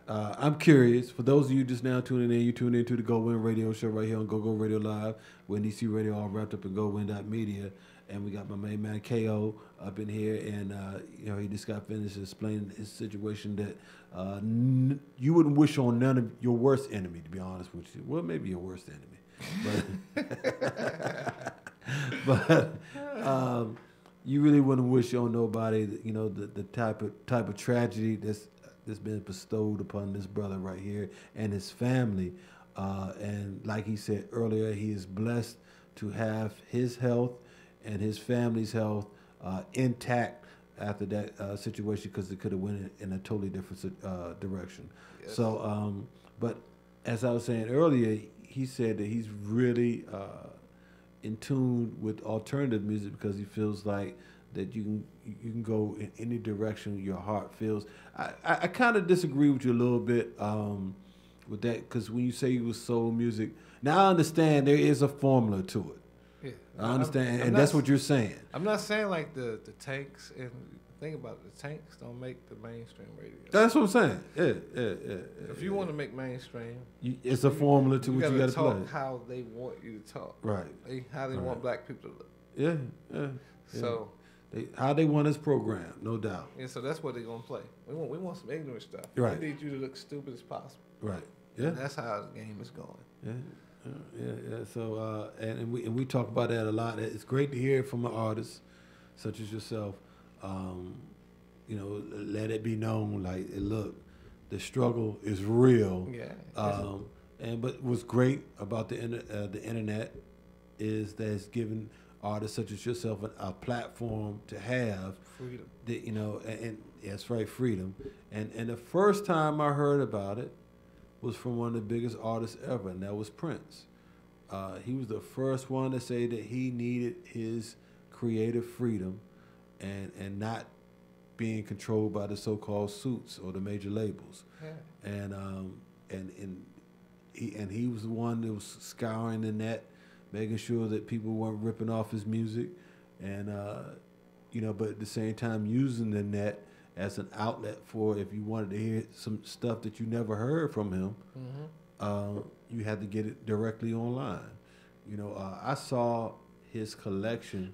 I'm curious. For those of you just now tuning in, you tune into the GoWIN radio show right here on GoGo Radio Live, Win DC Radio, all wrapped up in GoWIN.media, and we got my main man KO up in here, and you know, he just got finished explaining his situation that you wouldn't wish on none of your worst enemy, to be honest with you. Well, maybe your worst enemy, but you really wouldn't wish on nobody, you know, the type of tragedy that's been bestowed upon this brother right here and his family. And like he said earlier, he is blessed to have his health and his family's health intact after that situation, because it could have went in a totally different direction. Yes. So, but as I was saying earlier, he said that he's really in tune with alternative music because he feels like that you can go in any direction your heart feels. I kind of disagree with you a little bit with that, because when you say it was soul music, now I understand there is a formula to it. Yeah, I understand, and that's what you're saying. I'm not saying like the Tanks, and think about it, the Tanks don't make the mainstream radio. That's what I'm saying. Yeah. If you want to make mainstream, it's a formula to what you got to play. Talk how they want you to talk. Right. How they want black people to look. Yeah. So. How they want us programmed, no doubt. Yeah, so that's what they're gonna play. We want some ignorant stuff. Right. We need you to look stupid as possible. Right. Yeah. And that's how the game is going. Yeah. So and we talk about that a lot. It's great to hear from an artist such as yourself. You know, let it be known, like, look, the struggle is real. Yeah. But what's great about the internet is that it's given artists such as yourself a platform to have freedom. You know, and that's right, freedom. And the first time I heard about it was from one of the biggest artists ever, and that was Prince. He was the first one to say that he needed his creative freedom and not being controlled by the so-called suits or the major labels. Yeah. And he was the one that was scouring the net, making sure that people weren't ripping off his music, and you know, but at the same time using the net as an outlet for, if you wanted to hear some stuff that you never heard from him, you had to get it directly online. You know, I saw his collection,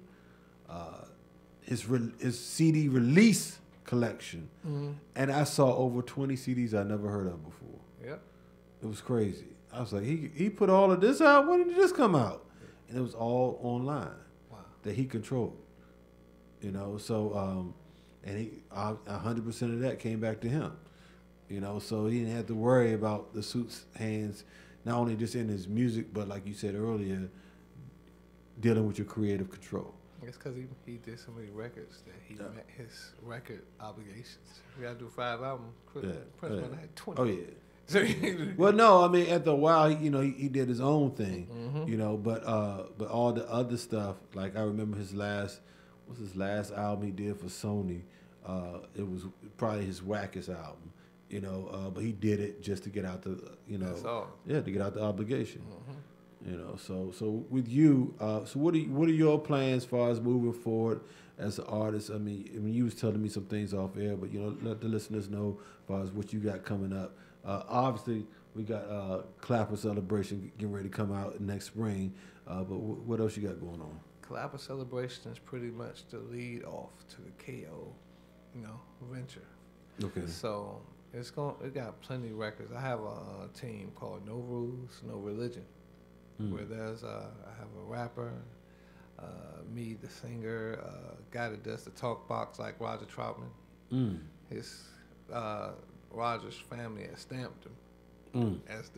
his CD release collection, and I saw over 20 CDs I never heard of before. Yep. It was crazy. I was like, he put all of this out? When did this come out? And it was all online. Wow. That he controlled. You know, so, and he 100% of that came back to him. You know, so he didn't have to worry about the suits' hands, not only just in his music, but like you said earlier, dealing with your creative control. It's because he did so many records that he met his record obligations. We got to do 5 albums. Prince had 20. Oh, yeah. Well, no, I mean, after a while, he did his own thing, but all the other stuff, like I remember his last album he did for Sony. It was probably his wackest album, but he did it just to get out the, That's all. to get out the obligation. So with you, so what are your plans as far as moving forward as an artist? I mean, you was telling me some things off air, but let the listeners know as far as what you got coming up. Obviously, we got Clapper Celebration getting ready to come out next spring, but what else you got going on? Clapper Celebration is pretty much the lead off to the KO, venture. Okay. So it got plenty of records. I have a team called No Rules, No Religion, where there's I have a rapper, me, the singer, guy that does the talk box like Roger Troutman. His Roger's family has stamped him as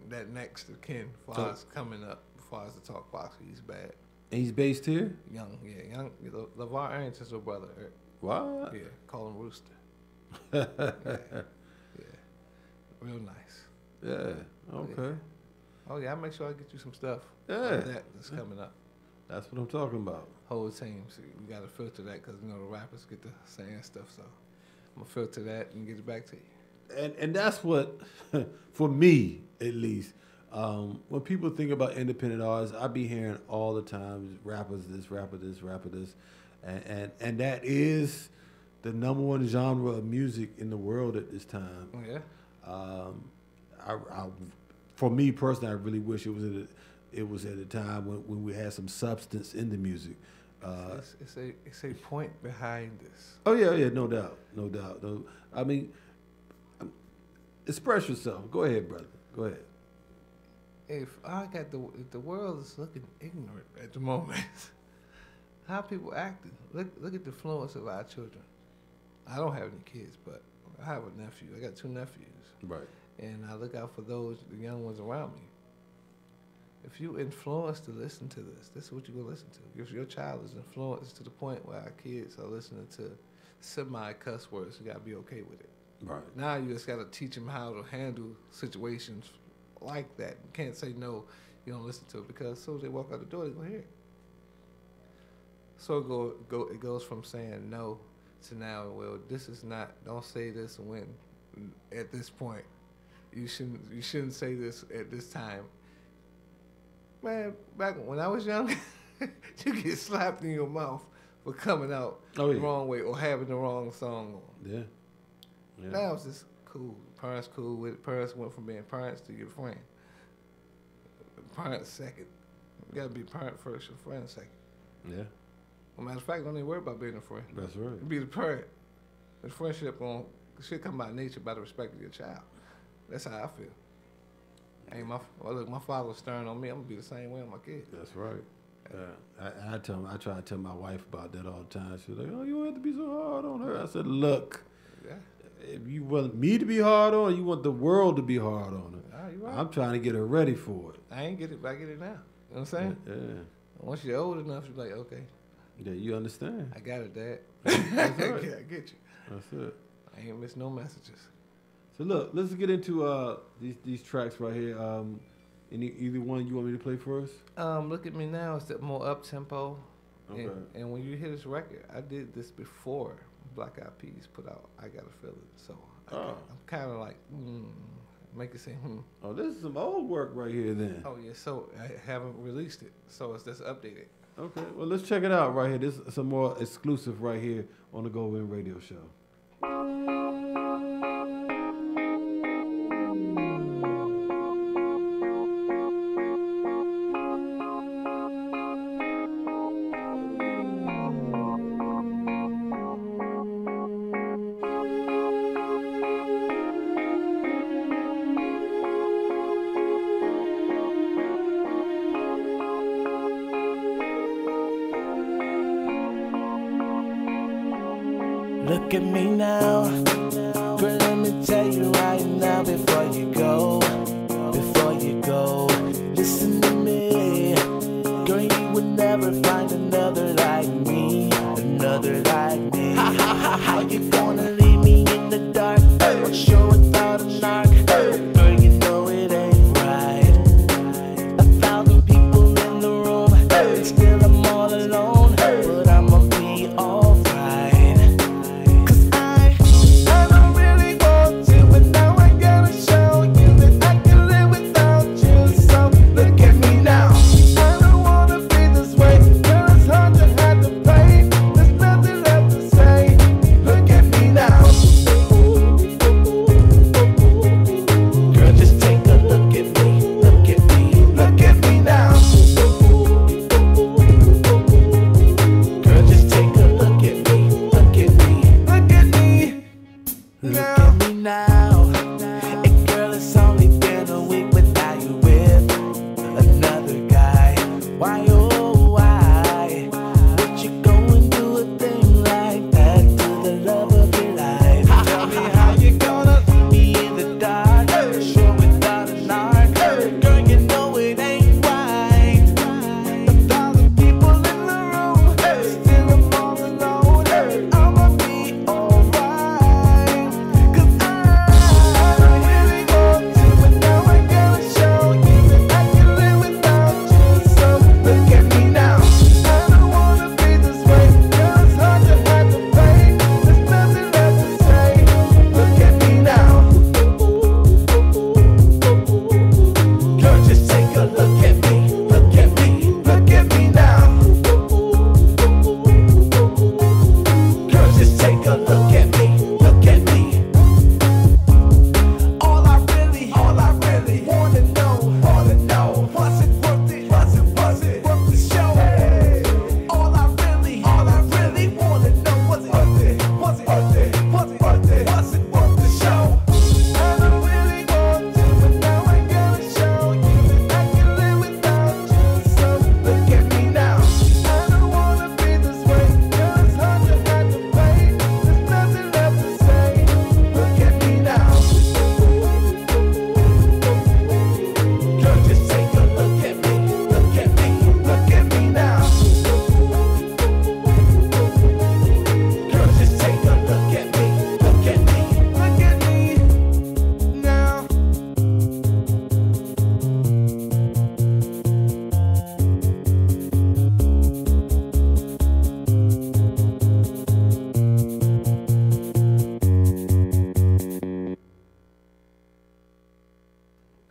that next of kin as far as coming up, as far as the talk box. He's bad. And he's based here? Young. LeVar Arrington's her brother. What? Yeah, call him Rooster. yeah. Real nice. Yeah, okay. Yeah. Oh, yeah, I'll make sure I get you some stuff like that's coming up. That's what I'm talking about. Whole team. So we got to filter that because, the rappers get to saying stuff. So I'm going to filter that and get it back to you. And that's what, for me at least, when people think about independent artists, I be hearing all the time, rappers this, rapper this, rapper this. And that is the number one genre of music in the world at this time. Yeah. For me personally, I really wish it was at a time when we had some substance in the music. It's a point behind this. Oh yeah, no doubt. I mean, express yourself. Go ahead, brother. Go ahead. If the world is looking ignorant at the moment, how people acting? Look at the influence of our children. I don't have any kids, but I have a nephew. I got 2 nephews. Right. And I look out for the young ones around me. If you influence to listen to this is what you're going to listen to. If your child is influenced to the point where our kids are listening to semi-cuss words, you got to be okay with it. Right. Now you just got to teach them how to handle situations like that. You can't say no, you don't listen to it, because as soon as they walk out the door, they're going to hear it. So it goes from saying no to now, well, this is not, don't say this when, at this point. You shouldn't say this at this time. Man, back when I was young, you get slapped in your mouth for coming out the wrong way or having the wrong song on. Yeah. Now it's just cool. Parents cool with it. Parents went from being parents to your friend. Parents second. You gotta be parent first, your friend second. Yeah. Well, matter of fact, don't even worry about being a friend. That's right. Be the parent. The friendship should come by nature, by the respect of your child. That's how I feel. Look, my father was stern on me. I'm gonna be the same way on my kids. That's right. I try to tell my wife about that all the time. She's like, "Oh, you don't have to be so hard on her." I said, "Look, if you want me to be hard on her, you want the world to be hard on her. You're right. I'm trying to get her ready for it." I ain't get it, but I get it now. You know what I'm saying? Yeah. Once you're old enough, you're like, okay. Yeah, you understand. I got it, Dad. That's right. I get you. That's it. I ain't miss no messages. So look, let's get into these tracks right here. Either one you want me to play first? Look at me now. It's the more up tempo. Okay. And when you hear this record, I did this before Black Eyed Peas put out I Gotta Feel It. So I'm kind of like, make it say, Oh, this is some old work right here then. Oh, yeah. So I haven't released it. So it's just updated. Okay. Well, let's check it out right here. This is some more exclusive right here on the GoWIN Radio Show. Look at me now, girl, let me tell you right now before you go, listen to me, girl, you would never find another like me, How you gonna leave me in the dark, I'm sure without a knock,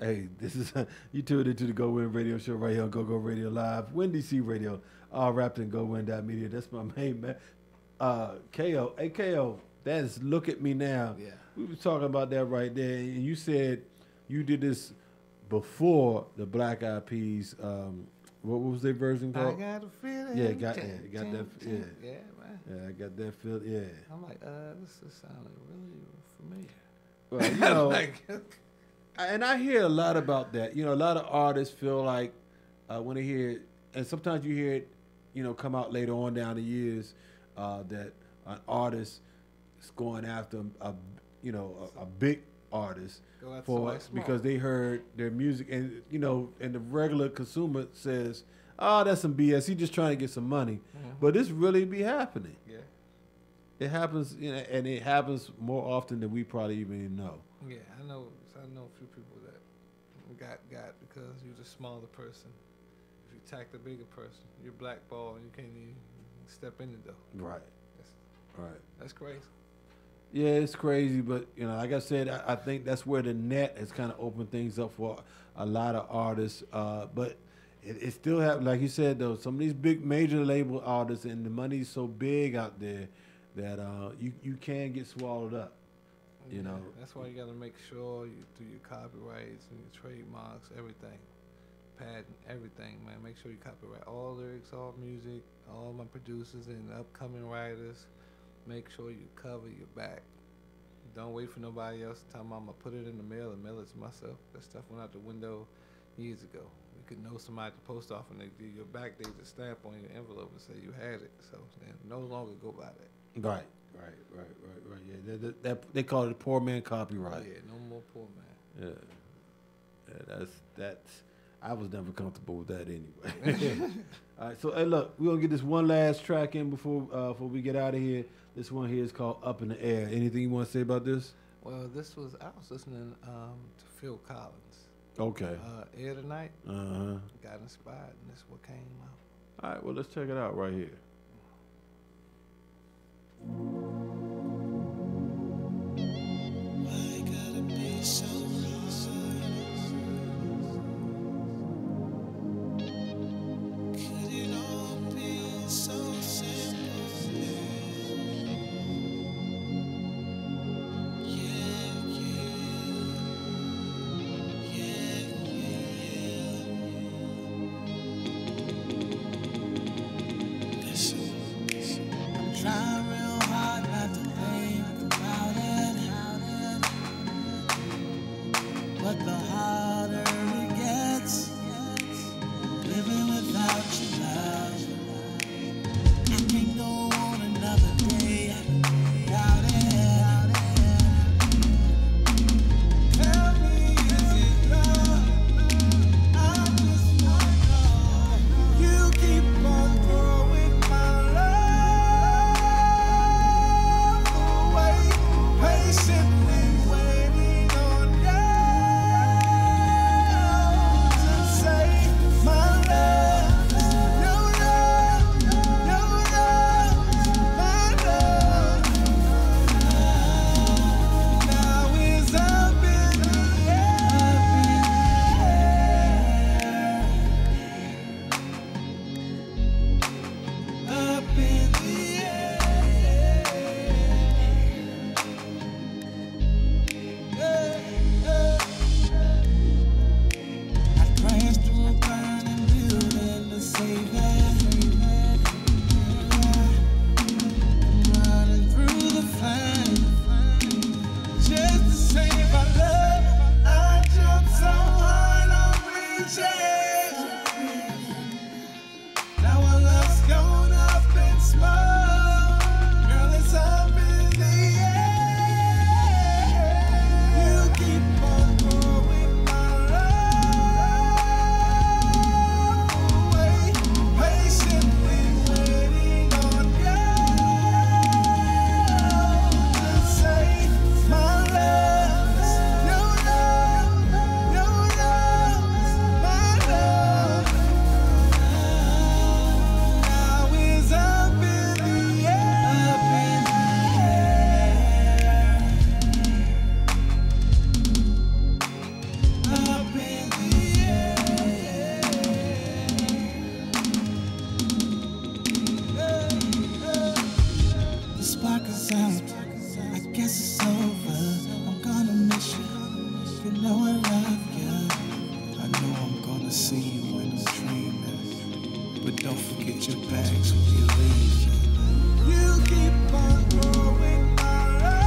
Hey, this is you tuned into the GoWIN radio show right here on GoGo Radio Live, WIN DC Radio, all wrapped in GoWIN.media. That's my main man, KO. Hey, KO, that's Look at Me Now. Yeah. We were talking about that right there, and you said you did this before the Black Eyed Peas. What was their version called? I got a feeling. Yeah, got that. Yeah, man. Yeah, I got that feel. Yeah. I'm like, this is sounding really familiar. Well, you know, and I hear a lot about that. You know, a lot of artists feel like when they hear it, and sometimes you hear it, you know, come out later on down the years that an artist is going after a big artist because they heard their music, and you know, and the regular consumer says, "Oh, that's some BS. He just trying to get some money," but this really be happening. Yeah, it happens, you know, and it happens more often than we probably even know. Yeah, I know a few people that got because you're the smaller person. If you attack the bigger person, you're blackballed and you can't even step in the door. Right. That's crazy. Yeah, it's crazy, but you know, like I said, I think that's where the net has kind of opened things up for a lot of artists. But it still happens, like you said, though. Some of these big major label artists, and the money's so big out there that you can get swallowed up. You know, that's why you got to make sure you do your copyrights and your trademarks, everything, patent, everything, man. Make sure you copyright all lyrics, all music, all my producers and upcoming writers. Make sure you cover your back. Don't wait for nobody else to tell me I'm gonna put it in the mail and mail it to myself. That stuff went out the window years ago. You could know somebody at the post office and they do your back date to stamp on your envelope and say you had it. So then no longer go by that. Right. Yeah, they call it a poor man copyright. Yeah, no more poor man. Yeah, that's. I was never comfortable with that anyway. All right, so hey, look, we're gonna get this one last track in before we get out of here. This one here is called "Up in the Air." Anything you want to say about this? Well, I was listening to Phil Collins. Okay. Air Tonight. Got inspired, and this is what came out. All right, well, let's check it out right here. Why gotta be so hard? Could it all be so simple? Try real hard not to think about it, but the harder it gets, living without your love. I can go on another day without it. Tell me, is it love? I just wanna know. You keep on throwing my love away, patiently waiting on you. love you. I know I'm gonna see you when I'm dreaming. But don't forget your bags when you leave. You keep on growing my love.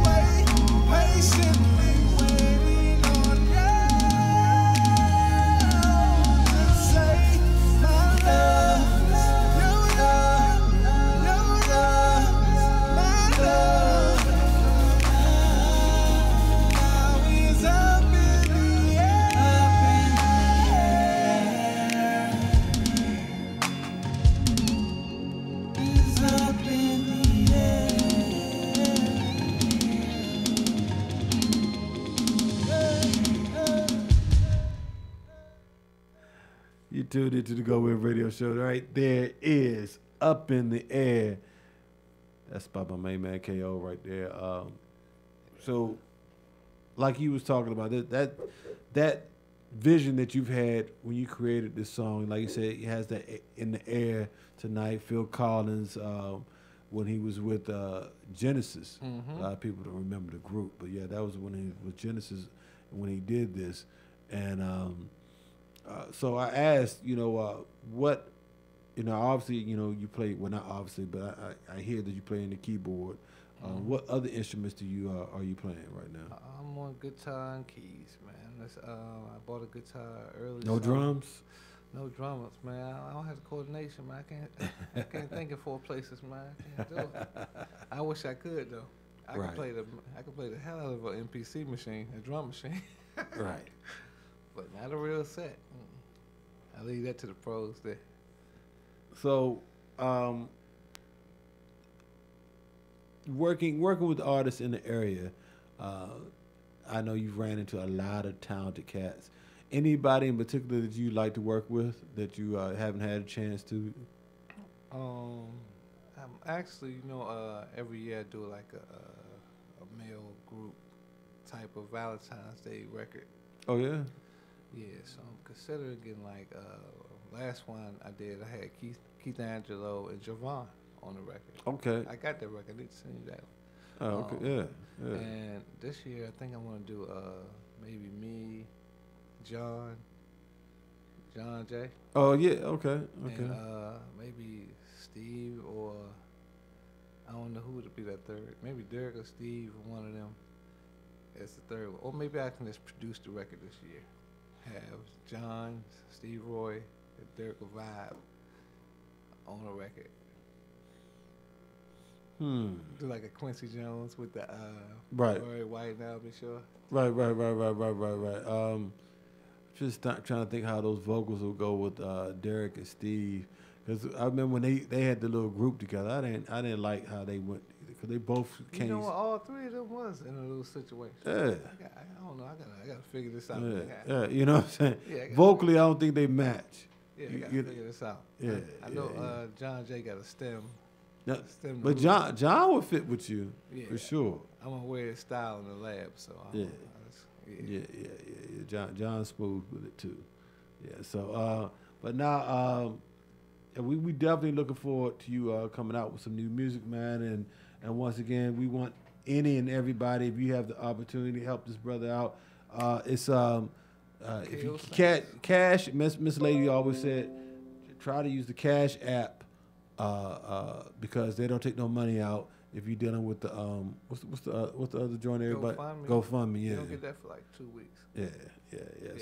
Wait, patiently waiting on you. Just say my love, your love, your love, my love. Now is up in the is up in the You tuned into the GoWIN Radio Show. Right there is Up in the Air. That's by my main man KO right there. So, like you was talking about, that vision that you've had when you created this song, like you said, it has that in the air tonight. Phil Collins, when he was with Genesis. A lot of people don't remember the group, but yeah, that was when he was Genesis when he did this. And so I asked, what, obviously, you play, well, not obviously, but I hear that you play in the keyboard. What other instruments are you playing right now? I'm on guitar and keys, man. I bought a guitar early. No drums? No drummers, man. I don't have the coordination, man. I can't think of 4 places, man. I can't do it. I wish I could though. I could play the hell out of an MPC machine, a drum machine. Right. But not a real set. I leave that to the pros there. So, working with artists in the area, I know you've ran into a lot of talented cats. Anybody in particular that you like to work with that you haven't had a chance to? I'm actually, every year I do like a male group type of Valentine's Day record. Oh yeah. Yeah, so I'm considering getting like last one I did. I had Keith Angelo and Javon on the record. Okay. I got that record. I need to send you that. Oh, okay. Yeah. And this year I think I'm gonna do maybe me, John J. Oh yeah. Okay. And maybe Steve, or I don't know who would be that third. Maybe Derek or Steve, or one of them. As the third one. Or maybe I can just produce the record this year. Have John, Steve Roy, and Derek Vibe on a record. Do like a Quincy Jones with the Roy White now, be sure. Right. Just trying to think how those vocals will go with Derek and Steve, because I remember when they had the little group together. I didn't like how they went, because they both came. You know what? All 3 of them was in a little situation. Yeah. I don't know. I gotta figure this out. Yeah. You know what I'm saying? Yeah, vocally, I don't think they match. Yeah, I gotta figure this out. Yeah. I know John J got a stem. Yeah, but John would fit with you for sure. I'm gonna wear his style in the lab, so John's smooth with it too. Yeah. So, but now we definitely looking forward to you coming out with some new music, man. And once again, we want any and everybody, if you have the opportunity to help this brother out, it's if you can't cash. Miss Lady always said, try to use the Cash app. Because they don't take no money out if you're dealing with the what's the other joint everybody GoFundMe. Yeah, you don't get that for like 2 weeks. Yeah.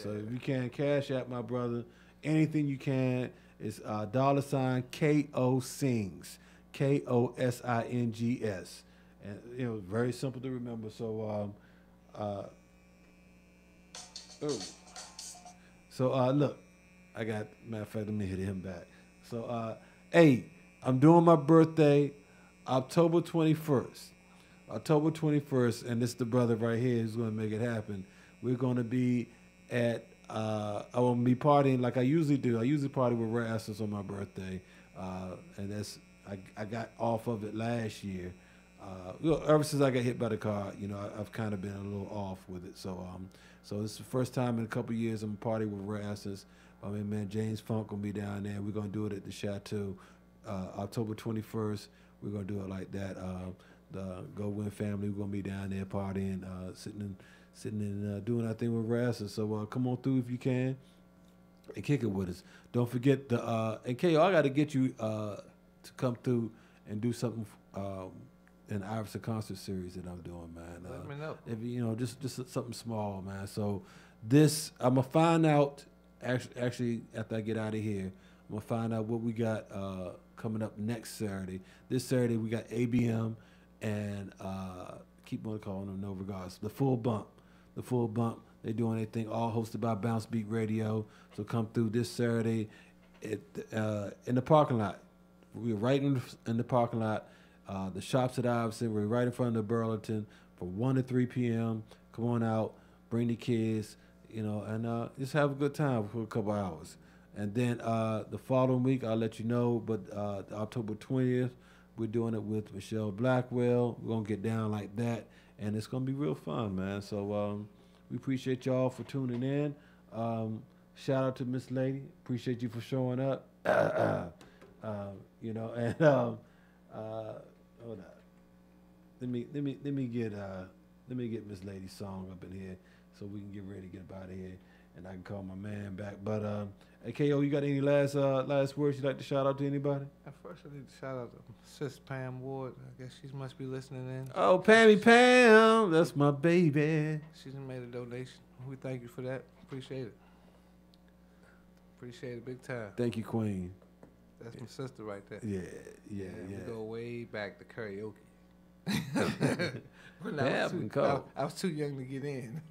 So if you can Cash App my brother, anything you can. It's $ KO Sings, KOSINGS, and very simple to remember. So look, I got, matter of fact, let me hit him back. So hey. I'm doing my birthday October 21st. October 21st, and this is the brother right here who's going to make it happen. We're going to be at, I will be partying like I usually do. I usually party with Rastas on my birthday. And that's, I got off of it last year. Ever since I got hit by the car, I've kind of been a little off with it. So this is the first time in a couple of years I'm partying with Rastas. I mean, man, James Funk going to be down there. We're going to do it at the Chateau. October 21st, we're going to do it like that. the GoWIN family. We're gonna be down there partying, sitting and doing our thing with Rassa. So come on through if you can and kick it with us. Don't forget and KO, I got to get you to come through and do something in the Iverson concert series that I'm doing, man. Let me know. If just something small, man. So this I'm gonna find out actually after I get out of here. I'm gonna find out what we got coming up next Saturday. This Saturday we got ABM and keep on calling them no regards. The full bump. They doing their thing, all hosted by Bounce Beat Radio. So come through this Saturday in the parking lot. We're right in the parking lot. The shops at Iverson. We're right in front of the Burlington from 1 to 3 p.m. Come on out, bring the kids, and just have a good time for a couple hours. And then the following week, I'll let you know, but October 20th, we're doing it with Michelle Blackwell. We're going to get down like that, and it's going to be real fun, man. So we appreciate y'all for tuning in. Shout out to Miss Lady. Appreciate you for showing up. And hold on. Let me get Miss Lady's song up in here so we can get ready to get up out of here, and I can call my man back. But hey, KO, you got any last words you'd like to shout out to anybody? At first, I need to shout out to Sis Pam Ward. I guess she must be listening in. Oh, Pam, that's my baby. She's made a donation. We thank you for that. Appreciate it. Appreciate it big time. Thank you, Queen. That's my sister right there. Yeah. We go way back to karaoke. I was too young to get in.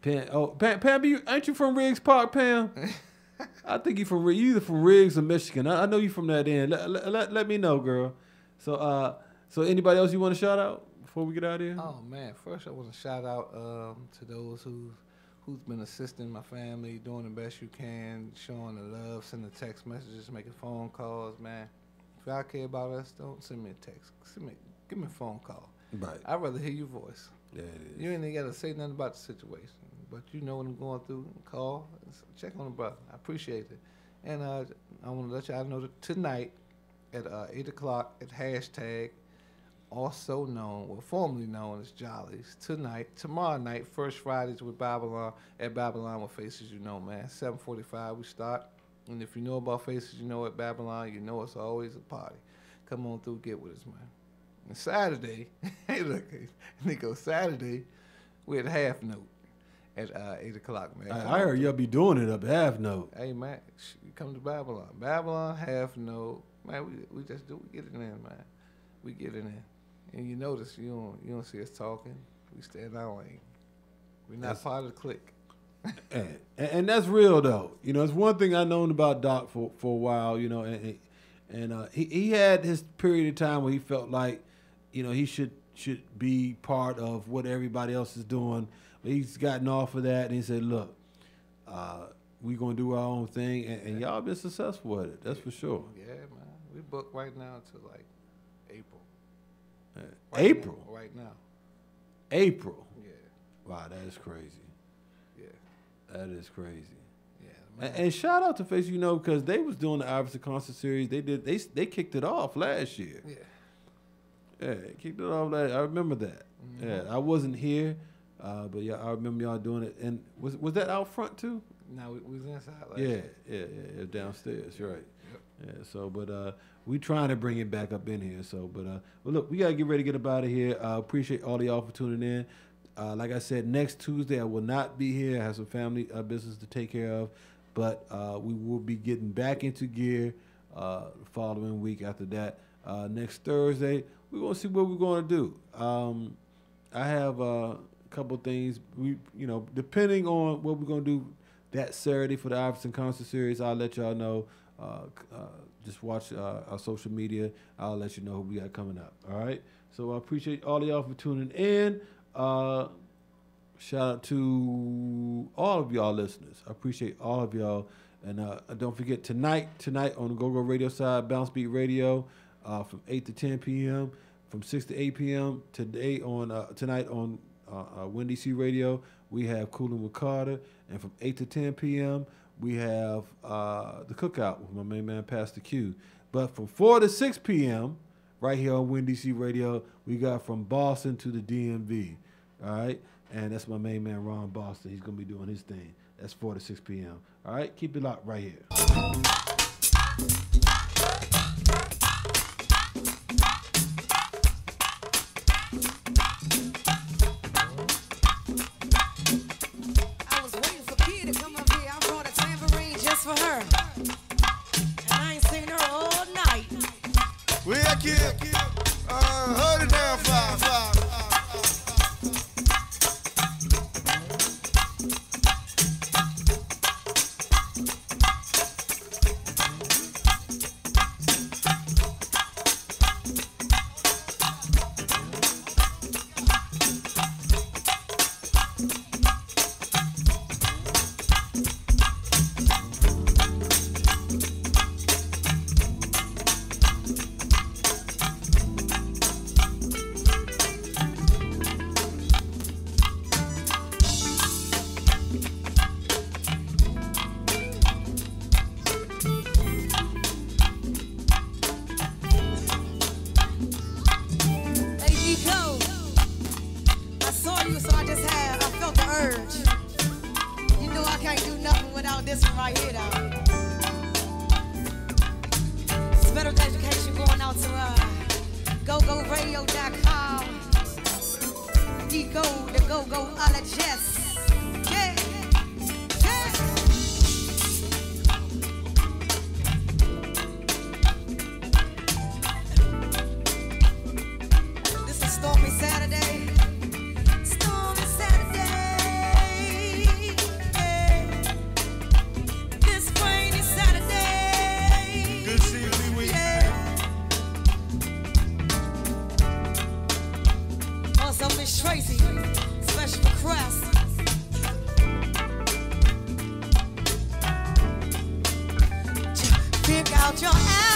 Pam, ain't you from Riggs Park, Pam? I think you either from Riggs or Michigan. I know you from that end. Let me know, girl. So anybody else you want to shout out before we get out of here? Oh man, first I want to shout out to those who's been assisting my family, doing the best you can, showing the love, sending text messages, making phone calls, man. If y'all care about us, don't send me a text. Give me a phone call. Right. I'd rather hear your voice. Yeah, it is. You ain't got to say nothing about the situation, but you know what I'm going through. Call, check on the brother. I appreciate it. And I want to let y'all know that tonight at 8 o'clock at hashtag, also known, or formerly known as Jollies, tomorrow night, First Fridays with Babylon, at Babylon with Faces You Know, man. 7:45 we start. And if you know about Faces You Know at Babylon, you know it's always a party. Come on through, get with us, man. And Saturday, hey look, Nico, Saturday, we at Half Note at 8 o'clock, man. I heard y'all be doing it up at Half Note. Hey, man, you come to Babylon. Babylon, Half Note. Man, we just do, we get it in, man. We get it in. And you notice, you don't see us talking. We stay in our lane. We're not part of the clique. And that's real, though. It's one thing I've known about Doc for a while, and he had his period of time where he felt like, he should be part of what everybody else is doing. But he's gotten off of that, and he said, look, we're going to do our own thing, and y'all been successful at it. That's for sure. Yeah, man. We booked right now until, like, April. April? Right now. April? Yeah. Wow, that is crazy. Yeah. That is crazy. Yeah. And shout out to Face, because they was doing the Iverson concert series. They kicked it off last year. Yeah. Yeah, kicked it off last. I remember that. Mm-hmm. Yeah, I wasn't here, but yeah, I remember y'all doing it. And was that out front too? No, we was inside last year. Yeah, it was downstairs. You're right. Yep. Yeah. So, but we trying to bring it back up in here. So, but well, look, we gotta get ready to get up out of here. Appreciate all of y'all for tuning in. Like I said, next Tuesday I will not be here. I have some family business to take care of, but we will be getting back into gear the following week after that. Next Thursday, we're gonna see what we're gonna do. I have a couple things. Depending on what we're gonna do that Saturday for the Iverson concert series, I'll let y'all know. Just watch our social media. I'll let you know who we got coming up. All right. So I appreciate all of y'all for tuning in. Shout out to all of y'all listeners. I appreciate all of y'all. And don't forget tonight on the GoGo Radio side, Bounce Beat Radio, from 8 to 10 p.m., from 6 to 8 p.m. Tonight on WIN DC Radio, we have Coolin' with Carter. And from 8 to 10 p.m., we have the Cookout with my main man, Pastor Q. But from 4 to 6 p.m., right here on WIN DC Radio. We got from Boston to the DMV. All right? And that's my main man, Ron Boston. He's going to be doing his thing. That's 4 to 6 p.m. All right? Keep it locked right here. For her, and I ain't seen her all night. We hold it down, five. Pick out your ass.